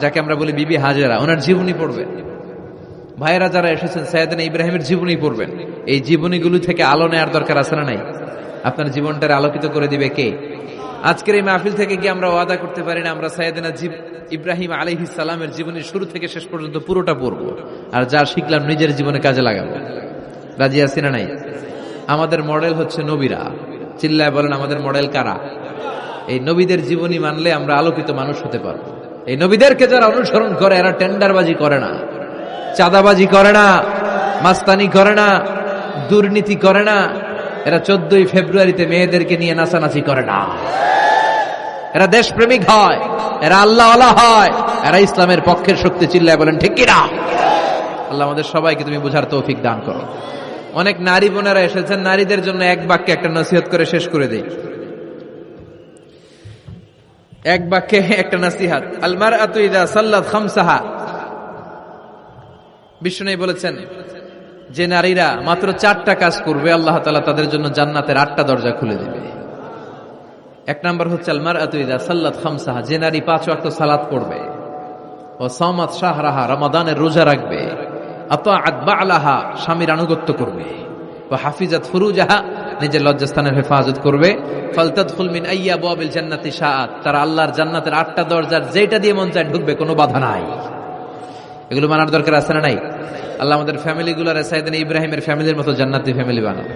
যাকে আমরা বলি বিবি হাজেরা, ওনার জীবনী পড়বেন। ভাইয়েরা যারা এসেছেন, সাইয়েদনা ইব্রাহিমের জীবনী পড়বেন। এই জীবনীগুলো থেকে আলো নেওয়ার দরকার আছে না নাই? আপনার জীবনটার আলোকিত করে দিবে কে? আজকের এই মাহফিল থেকে কি আমরা ওয়াদা করতে পারি না আমরা সাইয়েদনা ইব্রাহিম আলাইহিস সালামের জীবনের শুরু থেকে শেষ পর্যন্ত পুরোটা পড়বো, আর যা শিখলাম নিজের জীবনে কাজে লাগাবো? রাজি আছি না নাই? আমাদের মডেল হচ্ছে নবীরা। চিল্লায় বলেন, আমাদের মডেল কারা? এই নবীদের জীবনী মানলে আমরা আলোকিত মানুষ হতে পারবো। এই নবীদেরকে যারা অনুসরণ করে এরা টেন্ডারবাজি করে না, চাঁদাবাজি করে না, মাস্তানি করে না, দুর্নীতি করে না, এরা 14ই ফেব্রুয়ারিতে মেয়েদেরকে নিয়ে নাচানাচি করে না, এরা দেশপ্রেমিক হয়, এরা আল্লাহওয়ালা হয়, এরা ইসলামের পক্ষের শক্তি। চিল্লায় বলেন ঠিক কিনা? আল্লাহ আমাদের সবাইকে তুমি বুঝার তৌফিক দান করো। অনেক নারী বোনেরা এসেছেন, নারীদের জন্য এক বাক্যে একটা নসিহত করে শেষ করে দেই। এক বাক্যে একটা নসিহত। আল মারআতু ইযা সাল্লাত খামসাহা, বিষ্ণু বলেছেন যে নারীরা মাত্র 4টা কাজ করবে আল্লাহ তাআলা তাদের জন্য জান্নাতের 8টা দরজা খুলে দেবে। এক নাম্বার হচ্ছে আল মারআতু ইযা সাল্লাত খামসাহা, যে নারী 5 ওয়াক্ত সালাত পড়বে, ও সামাত শাহরাহা, রমাদানের রোজা রাখবে, আতাআত বা'লাহা, স্বামীর আনুগত্য করবে, ও হাফিজাত ফুরুজাহা, নিজের লজ্জাস্থানের হেফাজত করবে, ফালতাদখুল মিন আইয়া আবওয়াবিল জান্নাতি শাআত, তারা আল্লাহর জান্নাতের 8টা দরজার যেটা দিয়ে মন চায় ঢুকবে, কোনো বাধা নাই। এগুলো মানার দরকার আছে না নাই? আল্লাহ আমাদের ফ্যামিলিগুলোর সাইয়েদনা ইব্রাহিমের ফ্যামিলির মতো জান্নাতি ফ্যামিলি বানাও।